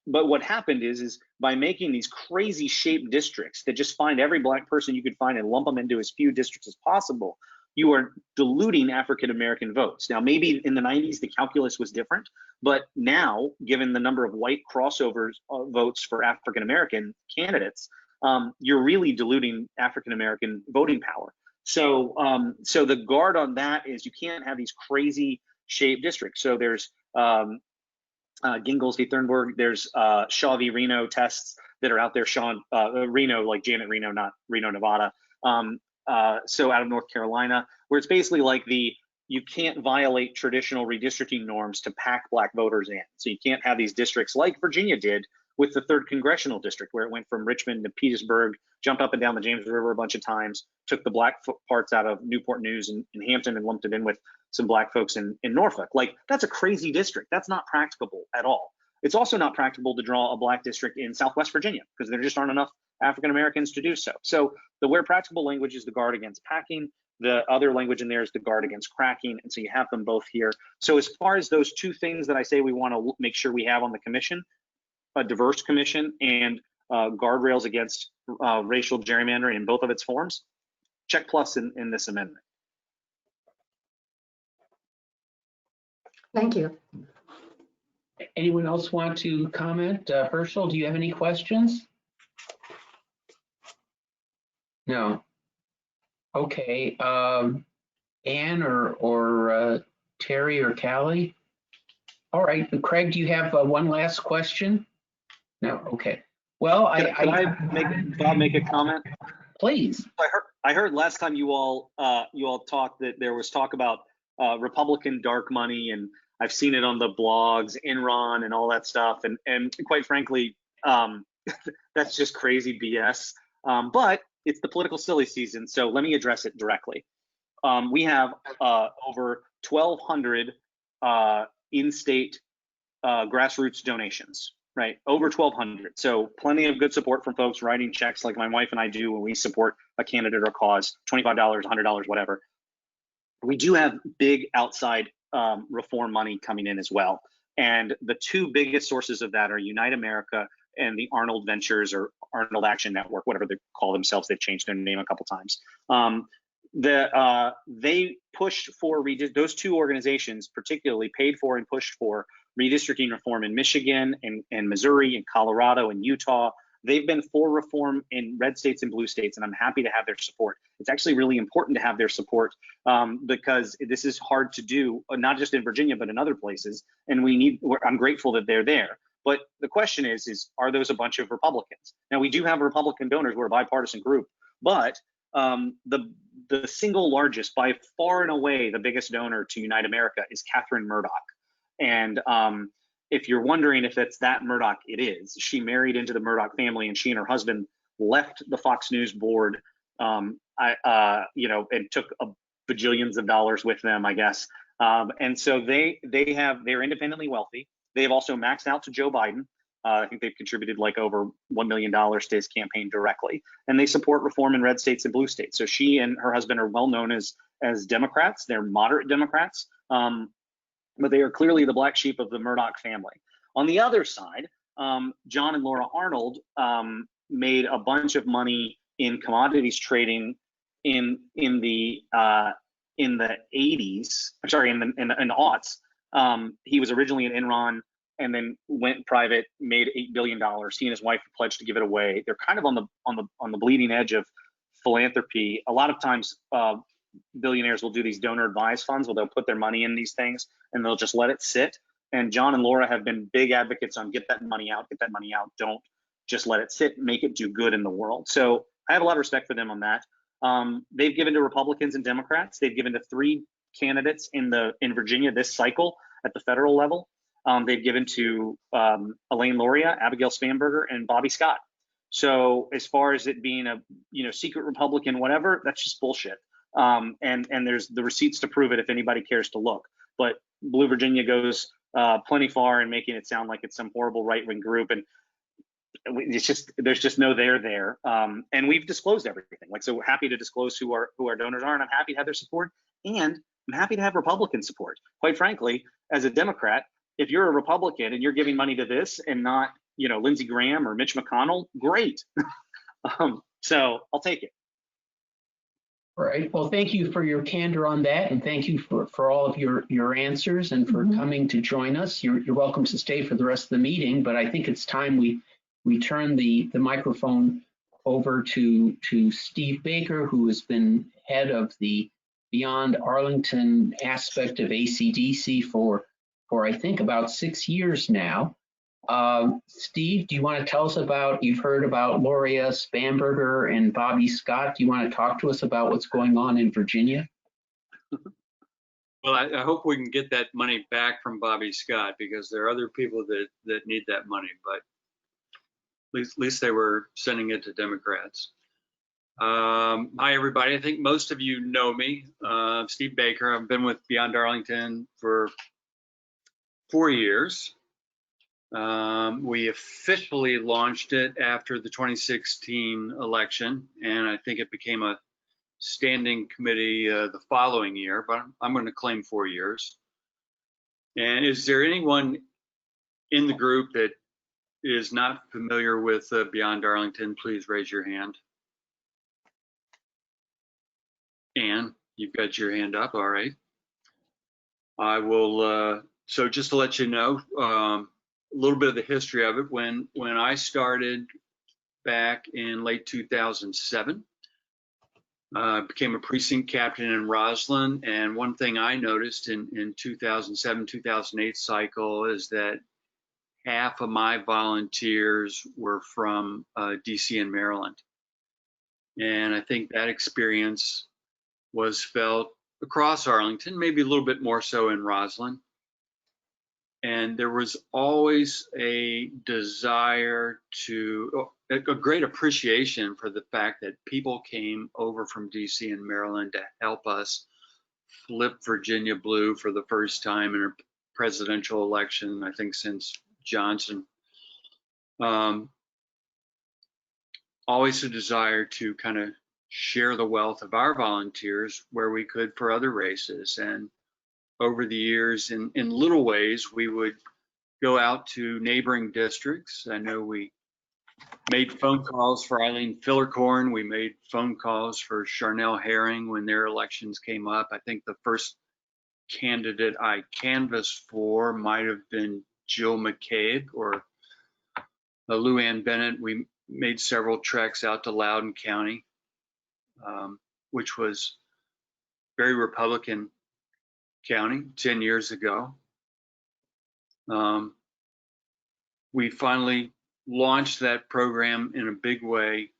But what happened is by making these crazy shaped districts that just find every Black person you could find and lump them into as few districts as possible, you are diluting African American votes. Now, maybe in the 90s, the calculus was different, but now, given the number of white crossovers votes for African American candidates, you're really diluting African American voting power. So, so the guard on that is you can't have these crazy shaped districts. So there's Gingles v. Thornburg, there's Shaw v. Reno tests that are out there. Reno, like Janet Reno, not Reno, Nevada. So out of North Carolina, where it's basically like you can't violate traditional redistricting norms to pack Black voters in. So you can't have these districts like Virginia did with the 3rd Congressional District, where it went from Richmond to Petersburg, jumped up and down the James River a bunch of times, took the Black parts out of Newport News and Hampton and lumped it in with some Black folks in Norfolk. Like, that's a crazy district. That's not practicable at all. It's also not practicable to draw a Black district in Southwest Virginia because there just aren't enough African Americans to do so. So the where practicable language is the guard against packing. The other language in there is the guard against cracking. And so you have them both here. So as far as those two things that I say we want to make sure we have on the commission, a diverse commission and guardrails against racial gerrymandering in both of its forms, check plus in this amendment. Thank you. Anyone else want to comment? Herschel, do you have any questions? No. Okay. Anne or Terry or Callie? All right. Craig, do you have one last question? No. Okay. Well, Can I make a comment? Please. I heard last time you all talked that there was talk about Republican dark money, and I've seen it on the blogs, Enron and all that stuff, and quite frankly, that's just crazy BS. But it's the political silly season, so let me address it directly. We have over 1,200 in-state grassroots donations, right? Over 1,200. So plenty of good support from folks writing checks like my wife and I do when we support a candidate or cause, $25, $100, whatever. We do have big outside reform money coming in as well. And the two biggest sources of that are Unite America and the Arnold Ventures or Arnold Action Network, whatever they call themselves. They've changed their name a couple times. They pushed for those two organizations particularly paid for and pushed for redistricting reform in Michigan and Missouri and Colorado and Utah. They've been for reform in red states and blue states, and I'm happy to have their support. It's actually really important to have their support because this is hard to do, not just in Virginia, but in other places. And I'm grateful that they're there. But the question is are those a bunch of Republicans? Now, we do have Republican donors. We're a bipartisan group, but the single largest, by far and away, the biggest donor to Unite America is Catherine Murdoch. And if you're wondering if it's that Murdoch, it is. She married into the Murdoch family, and she and her husband left the Fox News board, and took bajillions of dollars with them, I guess. And so they're independently wealthy. They've also maxed out to Joe Biden. I think they've contributed like over $1 million to his campaign directly, and they support reform in red states and blue states. So she and her husband are well known as Democrats. They're moderate Democrats, but they are clearly the black sheep of the Murdoch family. On the other side, John and Laura Arnold made a bunch of money in commodities trading in the 80s. Sorry, in the aughts. He was originally at Enron and then went private, made $8 billion. He and his wife pledged to give it away. They're kind of on the bleeding edge of philanthropy. A lot of times, billionaires will do these donor advised funds where they'll put their money in these things and they'll just let it sit. And John and Laura have been big advocates on get that money out, don't just let it sit, make it do good in the world. So I have a lot of respect for them on that. They've given to Republicans and Democrats. They've given to 3 candidates in Virginia this cycle at the federal level. They've given to Elaine Luria, Abigail Spanberger, and Bobby Scott. So as far as it being a secret Republican, whatever, that's just bullshit. And there's the receipts to prove it if anybody cares to look. But Blue Virginia goes plenty far in making it sound like it's some horrible right-wing group, and there's just no there. And we've disclosed everything. Like, so we're happy to disclose who our donors are, and I'm happy to have their support, and I'm happy to have Republican support. Quite frankly, as a Democrat, if you're a Republican and you're giving money to this and not, Lindsey Graham or Mitch McConnell, great. So I'll take it. All right. Well, thank you for your candor on that, and thank you for all of your answers and for coming to join us. You're welcome to stay for the rest of the meeting, but I think it's time we turn the microphone over to Steve Baker, who has been head of the Beyond Arlington aspect of ACDC for I think about 6 years now. Steve, do you want to tell us you've heard about Loria Spamberger and Bobby Scott. Do you want to talk to us about what's going on in Virginia? Well, I hope we can get that money back from Bobby Scott, because there are other people that need that money, but at least they were sending it to Democrats. Hi, everybody. I think most of you know me. Steve Baker. I've been with Beyond Arlington for 4 years. We officially launched it after the 2016 election, and I think it became a standing committee the following year, but I'm going to claim 4 years. And is there anyone in the group that is not familiar with Beyond Arlington? Please raise your hand. Ann, you've got your hand up. All right. I will, so just to let you know, a little bit of the history of it. When I started back in late 2007, I became a precinct captain in Roslyn, and one thing I noticed in 2007, 2008 cycle is that half of my volunteers were from DC and Maryland. And I think that experience was felt across Arlington, maybe a little bit more so in Roslyn. And there was always a desire a great appreciation for the fact that people came over from DC and Maryland to help us flip Virginia blue for the first time in a presidential election, I think since Johnson. Always a desire to kind of share the wealth of our volunteers where we could for other races. And over the years, in little ways, we would go out to neighboring districts. I know we made phone calls for Eileen Fillercorn. We made phone calls for Charnel Herring when their elections came up. I think the first candidate I canvassed for might have been Jill McCabe or Lou Ann Bennett. We made several treks out to Loudoun County, which was very Republican county 10 years ago. We finally launched that program in a big way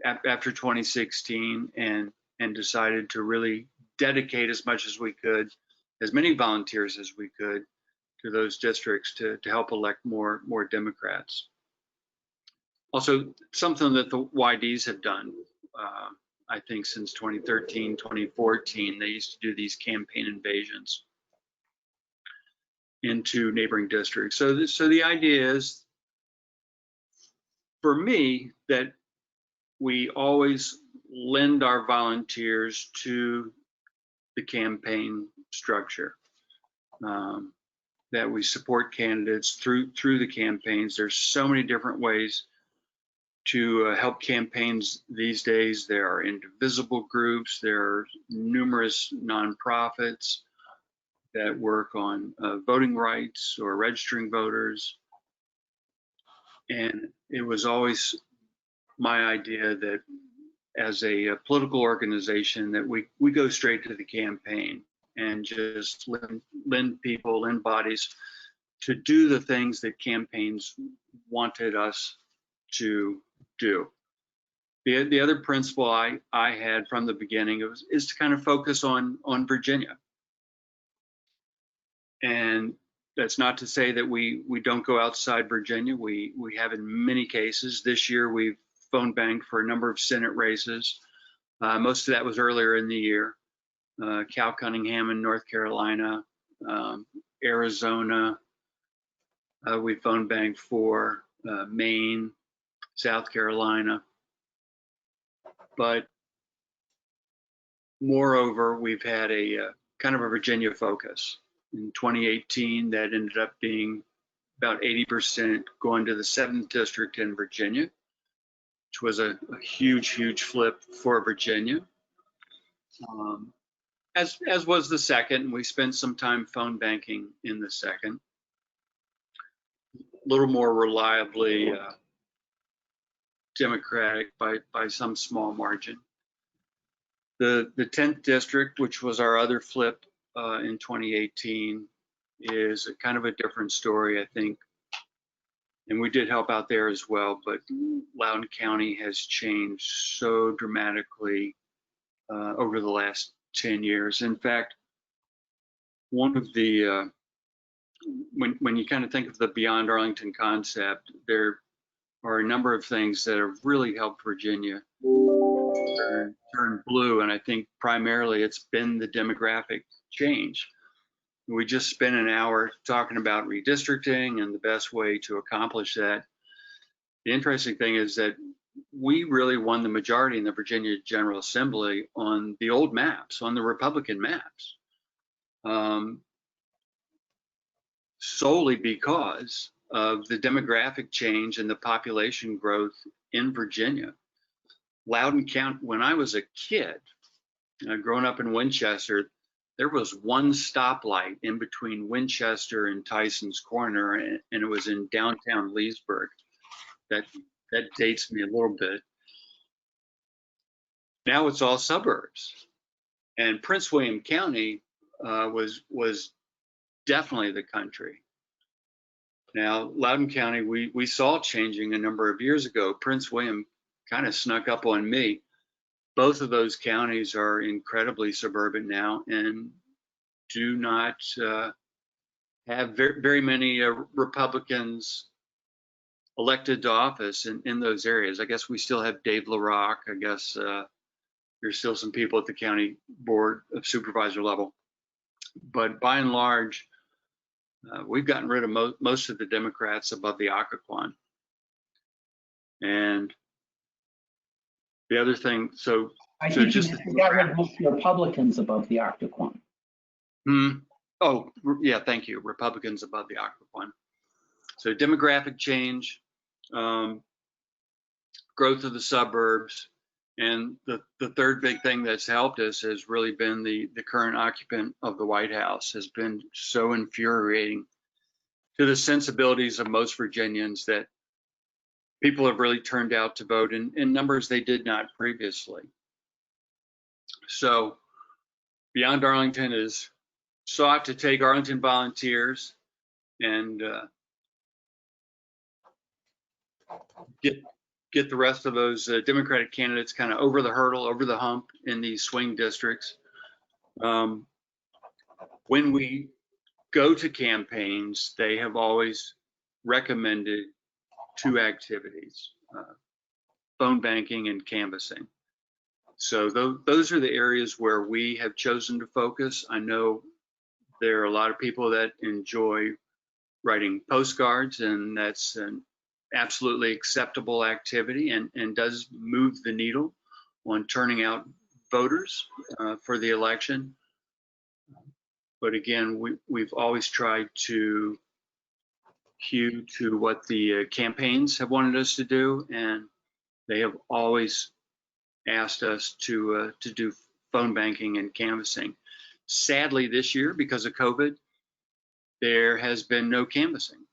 after 2016 and decided to really dedicate as much as we could, as many volunteers as we could, to those districts to help elect more Democrats. Also, something that the YDs have done, I think since 2013, 2014, they used to do these campaign invasions into neighboring districts. So the idea is, for me, that we always lend our volunteers to the campaign structure, that we support candidates through the campaigns. There's so many different ways to help campaigns these days. There are indivisible groups, there are numerous nonprofits that work on voting rights or registering voters. And it was always my idea that as a political organization that we go straight to the campaign and just lend people, lend bodies to do the things that campaigns wanted us to do. The other principle I had from the beginning is to kind of focus on Virginia. And That's not to say that we don't go outside Virginia. We have in many cases. This year we've phone banked for a number of Senate races. Most of that was earlier in the year. Cal Cunningham in North Carolina, Arizona. We phone banked for Maine, South Carolina. But moreover, we've had a kind of a Virginia focus. In 2018, that ended up being about 80% going to the 7th district in Virginia, which was a huge, huge flip for Virginia. As was the 2nd. We spent some time phone banking in the 2nd. A little more reliably Democratic by some small margin. The 10th district, which was our other flip in 2018, is kind of a different story, I think. And we did help out there as well, but Loudoun County has changed so dramatically over the last 10 years. In fact, one of the, when you kind of think of the Beyond Arlington concept, there are a number of things that have really helped Virginia turn blue. And I think primarily it's been the demographic change. We just spent an hour talking about redistricting and the best way to accomplish that. The interesting thing is that we really won the majority in the Virginia General Assembly on the old maps, on the Republican maps, solely because of the demographic change and the population growth in Virginia. Loudoun County, when I was a kid, growing up in Winchester, there was one stoplight in between Winchester and Tyson's Corner, and it was in downtown Leesburg. That dates me a little bit. Now it's all suburbs, and Prince William County was definitely the country. Now Loudoun County, we saw changing a number of years ago. Prince William kind of snuck up on me. Both of those counties are incredibly suburban now and do not have very many Republicans elected to office in those areas. I guess we still have Dave LaRock. I guess there's still some people at the county board of supervisor level. But by and large, we've gotten rid of most of the Democrats above the Occoquan. And the other thing, I think you got rid of most Republicans above the Occoquan. Oh, yeah, thank you. Republicans above the Occoquan. So demographic change, growth of the suburbs, and the third big thing that's helped us has really been the current occupant of the White House has been so infuriating to the sensibilities of most Virginians that people have really turned out to vote in numbers they did not previously. So Beyond Arlington is sought to take Arlington volunteers and get the rest of those Democratic candidates kind of over the hurdle, over the hump in these swing districts. When we go to campaigns, they have always recommended 2 activities, phone banking and canvassing. So those are the areas where we have chosen to focus. I know there are a lot of people that enjoy writing postcards, and that's an absolutely acceptable activity and does move the needle on turning out voters for the election. But again, we've always tried to hew to what the campaigns have wanted us to do, and they have always asked us to do phone banking and canvassing. Sadly, this year, because of COVID, there has been no canvassing.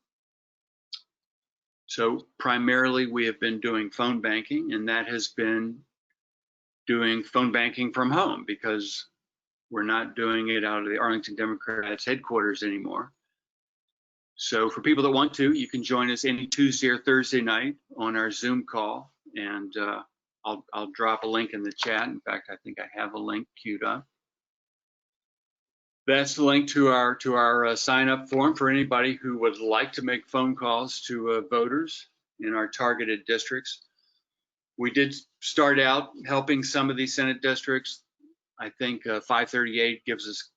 So primarily we have been doing phone banking, and that has been doing phone banking from home because we're not doing it out of the Arlington Democrats headquarters anymore. So for people that want to, you can join us any Tuesday or Thursday night on our Zoom call, and I'll drop a link in the chat. In fact, I think I have a link queued up. That's the link to our sign up form for anybody who would like to make phone calls to voters in our targeted districts. We did start out helping some of these Senate districts. I think 538 gives us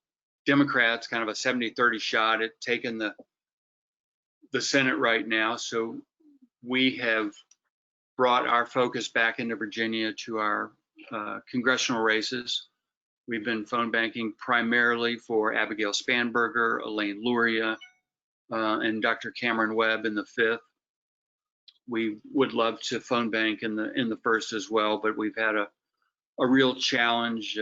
Democrats kind of a 70-30 shot at taking the Senate right now. So we have brought our focus back into Virginia to our congressional races. We've been phone banking primarily for Abigail Spanberger, Elaine Luria, and Dr. Cameron Webb in the 5th. We would love to phone bank in the 1st as well, but we've had a real challenge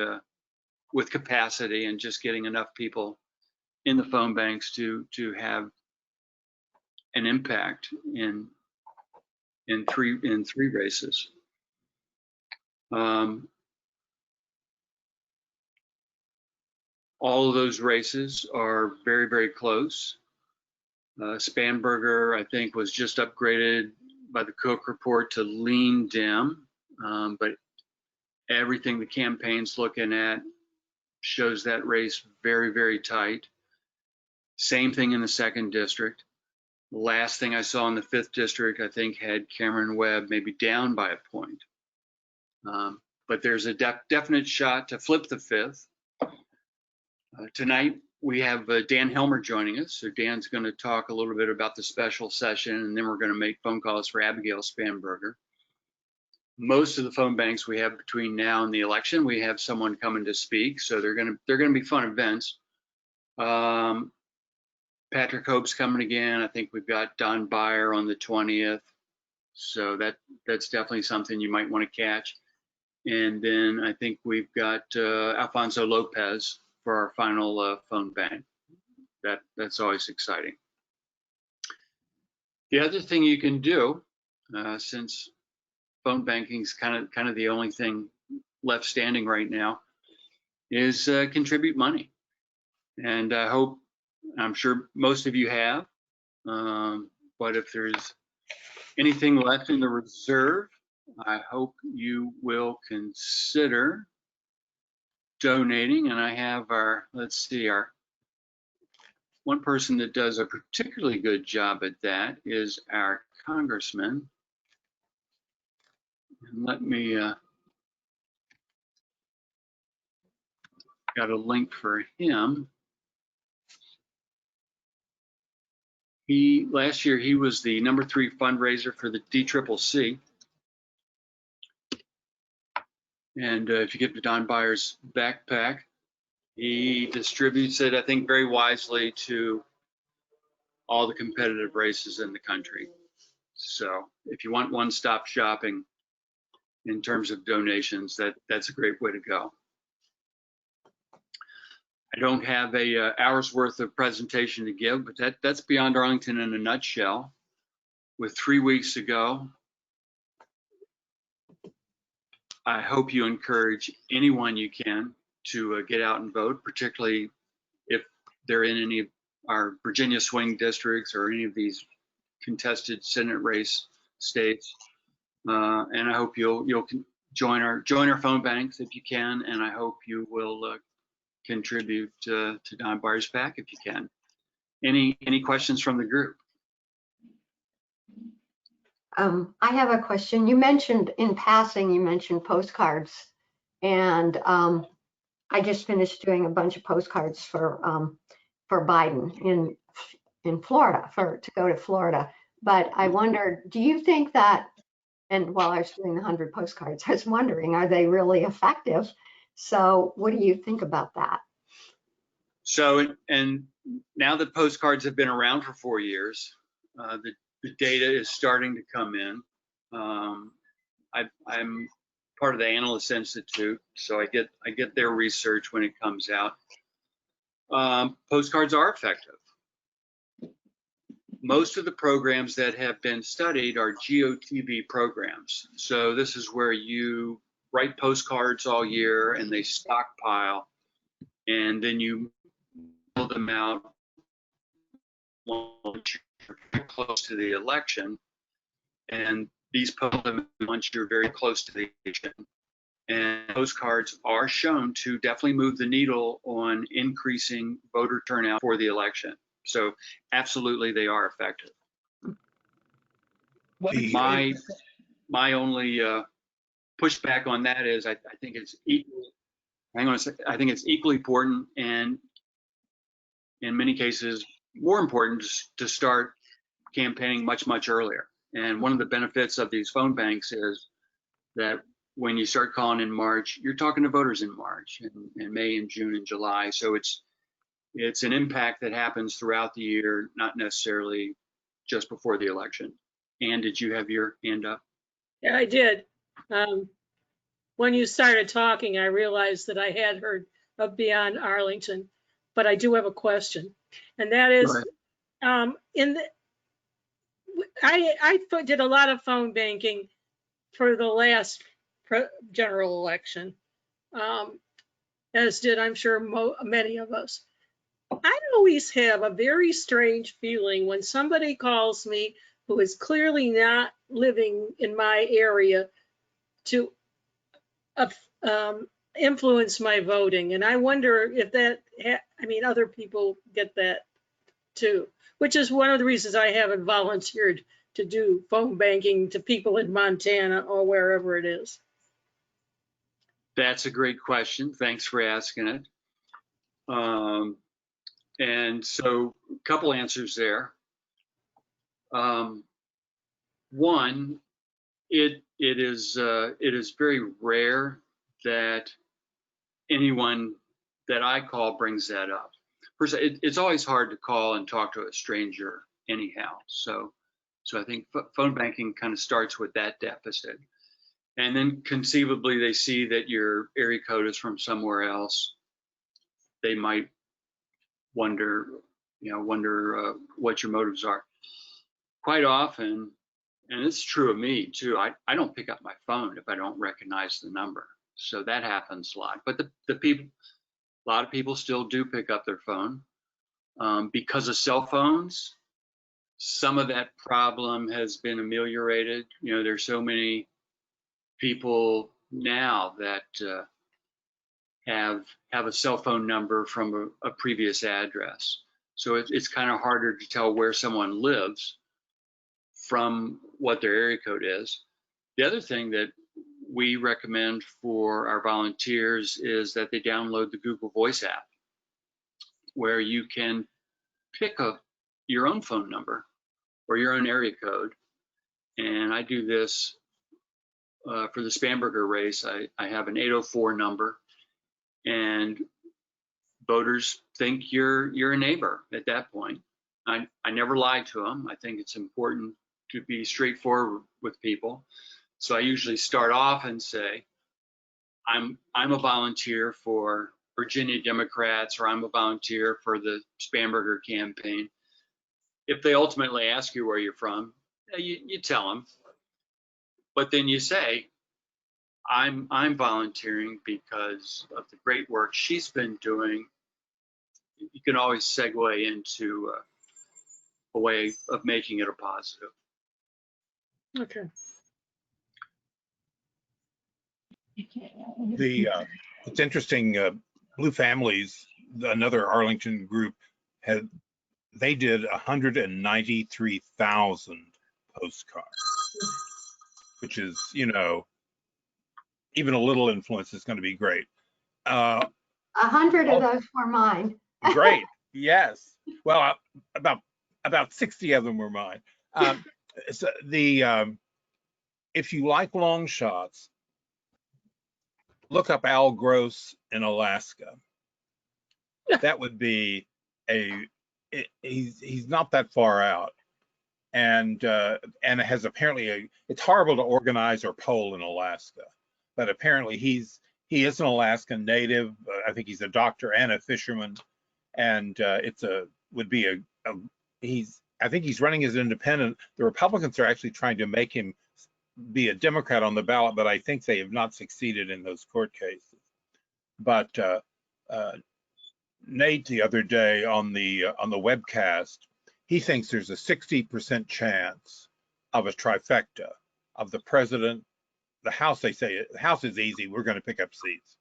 with capacity and just getting enough people in the phone banks to have an impact in three races. All of those races are very, very close. Spanberger, I think, was just upgraded by the Cook report to lean Dem, but everything the campaign's looking at shows that race very, very tight. Same thing in the 2nd district. The last thing I saw in the 5th district, I think, had Cameron Webb maybe down by a point. But there's a definite shot to flip the 5th. Tonight, we have Dan Helmer joining us. So Dan's going to talk a little bit about the special session, and then we're going to make phone calls for Abigail Spanberger. Most of the phone banks we have between now and the election, we have someone coming to speak. So they're going to be fun events. Patrick Hope's coming again. I think we've got Don Beyer on the 20th. So that's definitely something you might want to catch. And then I think we've got Alfonso Lopez for our final phone bank. That's always exciting. The other thing you can do, since phone banking is kind of the only thing left standing right now, is contribute money. And I'm sure most of you have, but if there's anything left in the reserve, I hope you will consider donating. And I have our one person that does a particularly good job at that is our congressman. And let me, got a link for him. Last year, he was the #3 fundraiser for the DCCC. And if you get to Don Beyer's backpack, he distributes it, I think, very wisely to all the competitive races in the country. So if you want one-stop shopping in terms of donations, that's a great way to go. I don't have a hour's worth of presentation to give, but that's Beyond Arlington in a nutshell. With 3 weeks to go, I hope you encourage anyone you can to get out and vote, particularly if they're in any of our Virginia swing districts or any of these contested Senate race states. And I hope you'll join our phone banks if you can, and I hope you will contribute to Don Beyer's PAC if you can. Any questions from the group? I have a question. You mentioned in passing, you mentioned postcards, and I just finished doing a bunch of postcards for Biden in Florida to go to Florida. But I wondered, do you think that? And while I was doing the 100 postcards, I was wondering, are they really effective? So what do you think about that? So, and now that postcards have been around for 4 years, the data is starting to come in. I'm part of the Analyst Institute, so I get their research when it comes out. Postcards are effective. Most of the programs that have been studied are GOTV programs. So this is where you write postcards all year and they stockpile, and then you mail them out once you're close to the election. And these postcards, once you're very close to the election, And postcards are shown to definitely move the needle on increasing voter turnout for the election. So absolutely, they are effective. My only pushback on that is I think it's equally, I think it's equally important, and in many cases more important, to start campaigning much earlier. And one of the benefits of these phone banks is that when you start calling in March, you're talking to voters in March and May and June and July. So it's an impact that happens throughout the year, not necessarily just before the election. Ann, did you have your hand up? Yeah, I did. When you started talking, I realized that I had heard of Beyond Arlington, but I do have a question. And that is, I did a lot of phone banking for the last general election, as did, I'm sure, many of us. I always have a very strange feeling when somebody calls me who is clearly not living in my area to influence my voting. And I wonder if that, I mean, other people get that too, which is one of the reasons I haven't volunteered to do phone banking to people in Montana or wherever it is. That's a great question. Thanks for asking it. And so a couple answers there. One, it is very rare that anyone that I call brings that up. First, it's always hard to call and talk to a stranger anyhow. So I think phone banking kind of starts with that deficit. And then conceivably they see that your area code is from somewhere else. They might wonder what your motives are. Quite often, and it's true of me too, I don't pick up my phone if I don't recognize the number. So that happens a lot. But a lot of people still do pick up their phone. Because of cell phones, some of that problem has been ameliorated. There's so many people now that have a cell phone number from a previous address. So it's kind of harder to tell where someone lives from what their area code is. The other thing that we recommend for our volunteers is that they download the Google Voice app, where you can pick up your own phone number or your own area code. And I do this for the Spanberger race. I have an 804 number, and voters think you're a neighbor at that point. I never lie to them. I think it's important to be straightforward with people. So I usually start off and say, I'm a volunteer for Virginia Democrats, or I'm a volunteer for the Spanberger campaign. If they ultimately ask you where you're from, you tell them. But then you say, I'm volunteering because of the great work she's been doing. You can always segue into a way of making it a positive. Okay. It's interesting. Blue Families, another Arlington group, they did 193,000 postcards, which is, even a little influence is going to be great. 100 of those were mine. Great. Yes. Well, about 60 of them were mine. So if you like long shots, look up Al Gross in Alaska. That would be he's not that far out, and it has apparently it's horrible to organize or poll in Alaska, but apparently he is an Alaskan native. I think he's a doctor and a fisherman, and I think he's running as an independent. The Republicans are actually trying to make him be a Democrat on the ballot, but I think they have not succeeded in those court cases. But Nate the other day on the webcast, he thinks there's a 60% chance of a trifecta of the president, the House, they say the House is easy. We're going to pick up seats,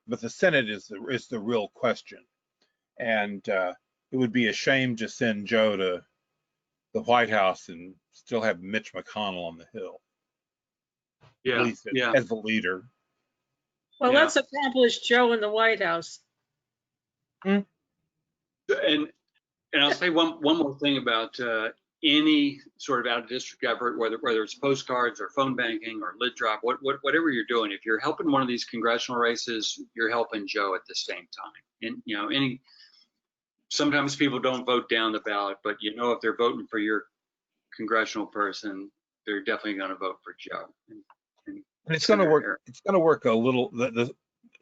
but the Senate is the real question. And it would be a shame to send Joe to the White House and still have Mitch McConnell on the Hill. Yeah, At least yeah. as the leader. Well, Yeah. let's accomplish Joe in the White House. And I'll say one more thing about any sort of out of district effort, whether it's postcards or phone banking or lid drop, whatever you're doing. If you're helping one of these congressional races, you're helping Joe at the same time. And you know, sometimes people don't vote down the ballot, but you know, if they're voting for your congressional person, they're definitely going to vote for Joe. And it's going to work. It's going to work a little the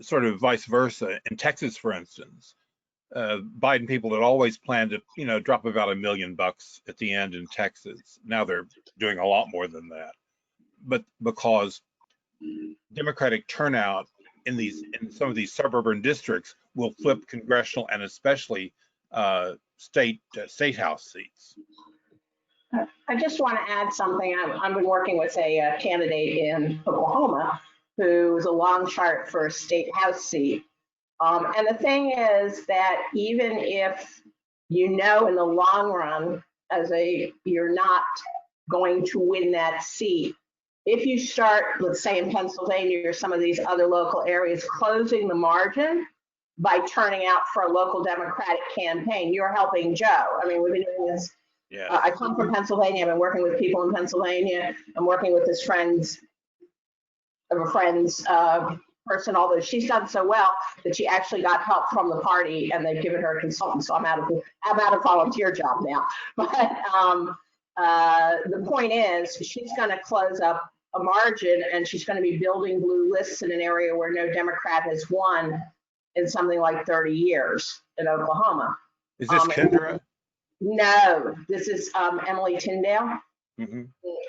sort of vice versa. In Texas, for instance, Biden people had always planned to, you know, drop about $1 million at the end in Texas. Now they're doing a lot more than that. But because Democratic turnout in some of these suburban districts will flip congressional and especially state house seats. I just want to add something. I've been working with a candidate in Oklahoma who is a long shot for a state house seat. And the thing is that even if you know in the long run you're not going to win that seat, if you start, let's say in Pennsylvania or some of these other local areas, closing the margin by turning out for a local Democratic campaign, you're helping Joe. I mean, we've been doing this. Yeah. I come from Pennsylvania. I've been working with people in Pennsylvania. I'm working with this friend's person, although she's done so well that she actually got help from the party and they've given her a consultant. So I'm out of volunteer job now. But the point is, she's going to close up a margin and she's going to be building blue lists in an area where no Democrat has won in something like 30 years in Oklahoma. Is this Kendra? No, this is Emily Tyndale,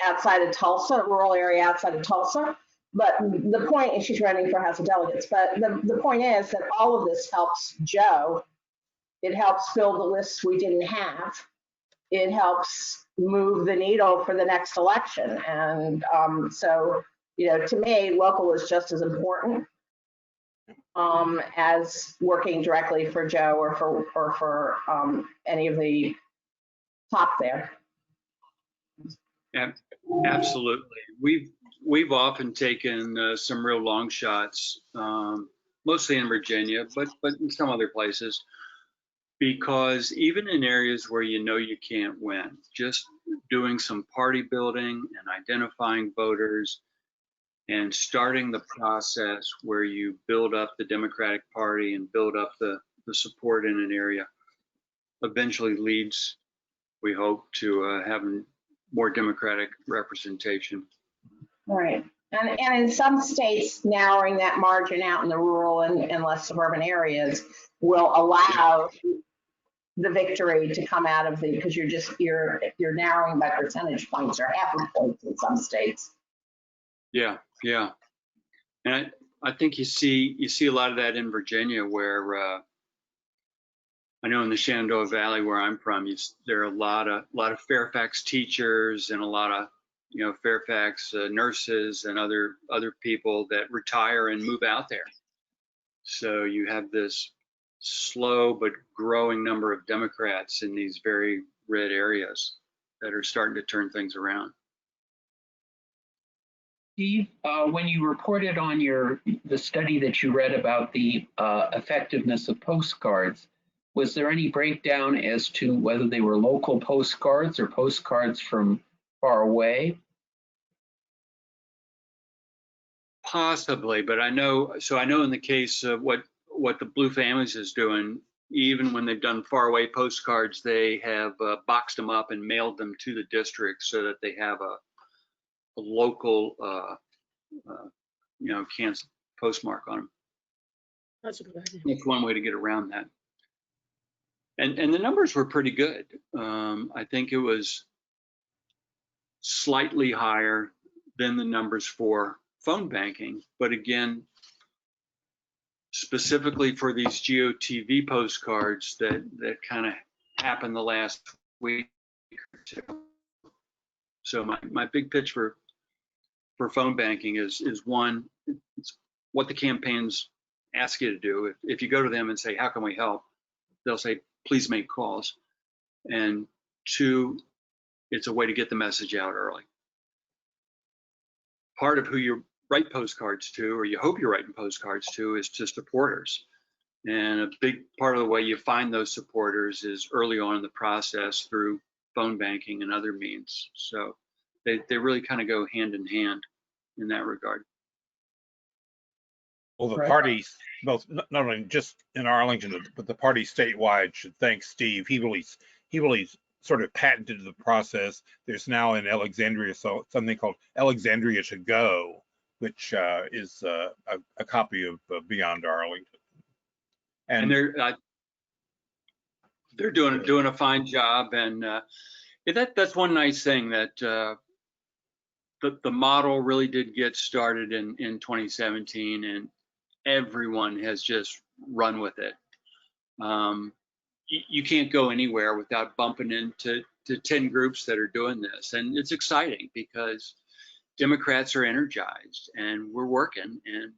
outside of Tulsa, rural area outside of Tulsa. But the point is she's running for House of Delegates. But the point is that all of this helps Joe. It helps fill the lists we didn't have. It helps move the needle for the next election. And so, you know, to me, local is just as important as working directly for Joe or for any of the top there. Yeah, absolutely. We've often taken some real long shots, mostly in Virginia, but in some other places, because even in areas where you know you can't win, just doing some party building and identifying voters and starting the process where you build up the Democratic Party and build up the support in an area eventually leads, we hope, to having more Democratic representation. Right. And in some states, narrowing that margin out in the rural and less suburban areas will allow the victory to come out of because you're narrowing by percentage points or half a point in some states. Yeah, yeah. And I think you see a lot of that in Virginia, where I know in the Shenandoah Valley where I'm from, there are a lot of Fairfax teachers and a lot of Fairfax nurses and other people that retire and move out there. So you have this slow but growing number of Democrats in these very red areas that are starting to turn things around. Steve, when you reported on the study that you read about the effectiveness of postcards, was there any breakdown as to whether they were local postcards or postcards from far away? Possibly, but I know in the case of what the Blue Families is doing, even when they've done faraway postcards, they have boxed them up and mailed them to the district so that they have a local, Kansas postmark on them. That's a good idea. That's one way to get around that. And the numbers were pretty good. I think it was slightly higher than the numbers for phone banking, but again, specifically for these GOTV postcards that kind of happened the last week or two. So my big pitch for for phone banking is one, it's what the campaigns ask you to do. If you go to them and say, how can we help? They'll say, please make calls. And two, it's a way to get the message out early. Part of who you write postcards to, or you hope you're writing postcards to, is to supporters. And a big part of the way you find those supporters is early on in the process through phone banking and other means. So they really kind of go hand in hand in that regard. Well, the Right. parties, both not only just in Arlington, but the party statewide should thank Steve. He really sort of patented the process. There's now in Alexandria something called Alexandria to Go, which is a copy of Beyond Arlington. And they're doing a fine job. And that's one nice thing, that the model really did get started in 2017, and everyone has just run with it. You can't go anywhere without bumping into 10 groups that are doing this. And it's exciting because Democrats are energized and we're working, and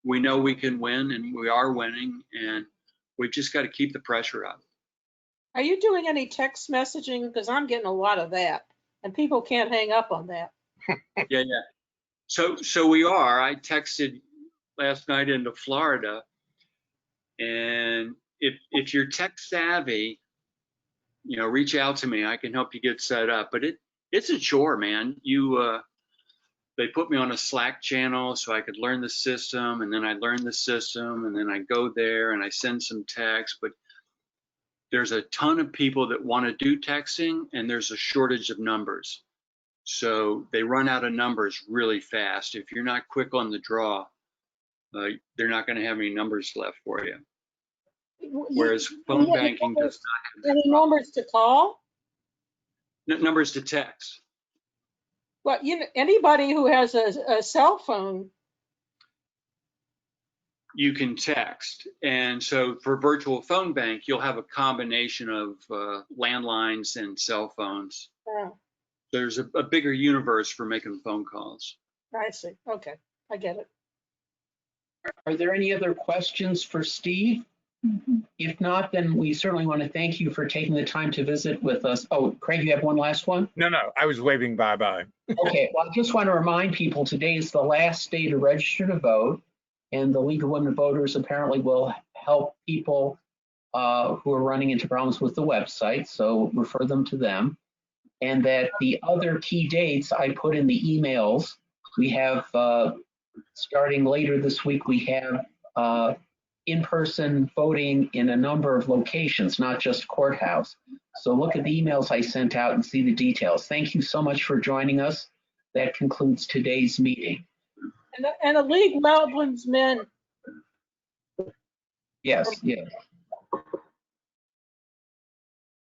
we know we can win, and we are winning, and we've just got to keep the pressure up. Are you doing any text messaging? Because I'm getting a lot of that, and people can't hang up on that. Yeah. So we are. I texted last night into Florida, and if you're tech savvy, reach out to me. I can help you get set up. But it's a chore, man. They put me on a Slack channel so I could learn the system, and then I learn the system, and then I go there and I send some text. But there's a ton of people that want to do texting, and there's a shortage of numbers. So they run out of numbers really fast. If you're not quick on the draw, they're not going to have any numbers left for you. Whereas phone banking does not have any numbers to call? Numbers to text. Well, anybody who has a cell phone, you can text. And so for virtual phone bank, you'll have a combination of landlines and cell phones. There's a bigger universe for making phone calls. I see. Okay, I get it. Are there any other questions for Steve? If not, then we certainly want to thank you for taking the time to visit with us. Oh, Craig, you have one last one? No, I was waving bye-bye. Okay, well, I just want to remind people today is the last day to register to vote, and the League of Women Voters apparently will help people who are running into problems with the website, so refer them to them. And that the other key dates I put in the emails, we have, starting later this week, we have in-person voting in a number of locations, not just courthouse. So look at the emails I sent out and see the details. Thank you so much for joining us. That concludes today's meeting. And the League welcomes men. Yes.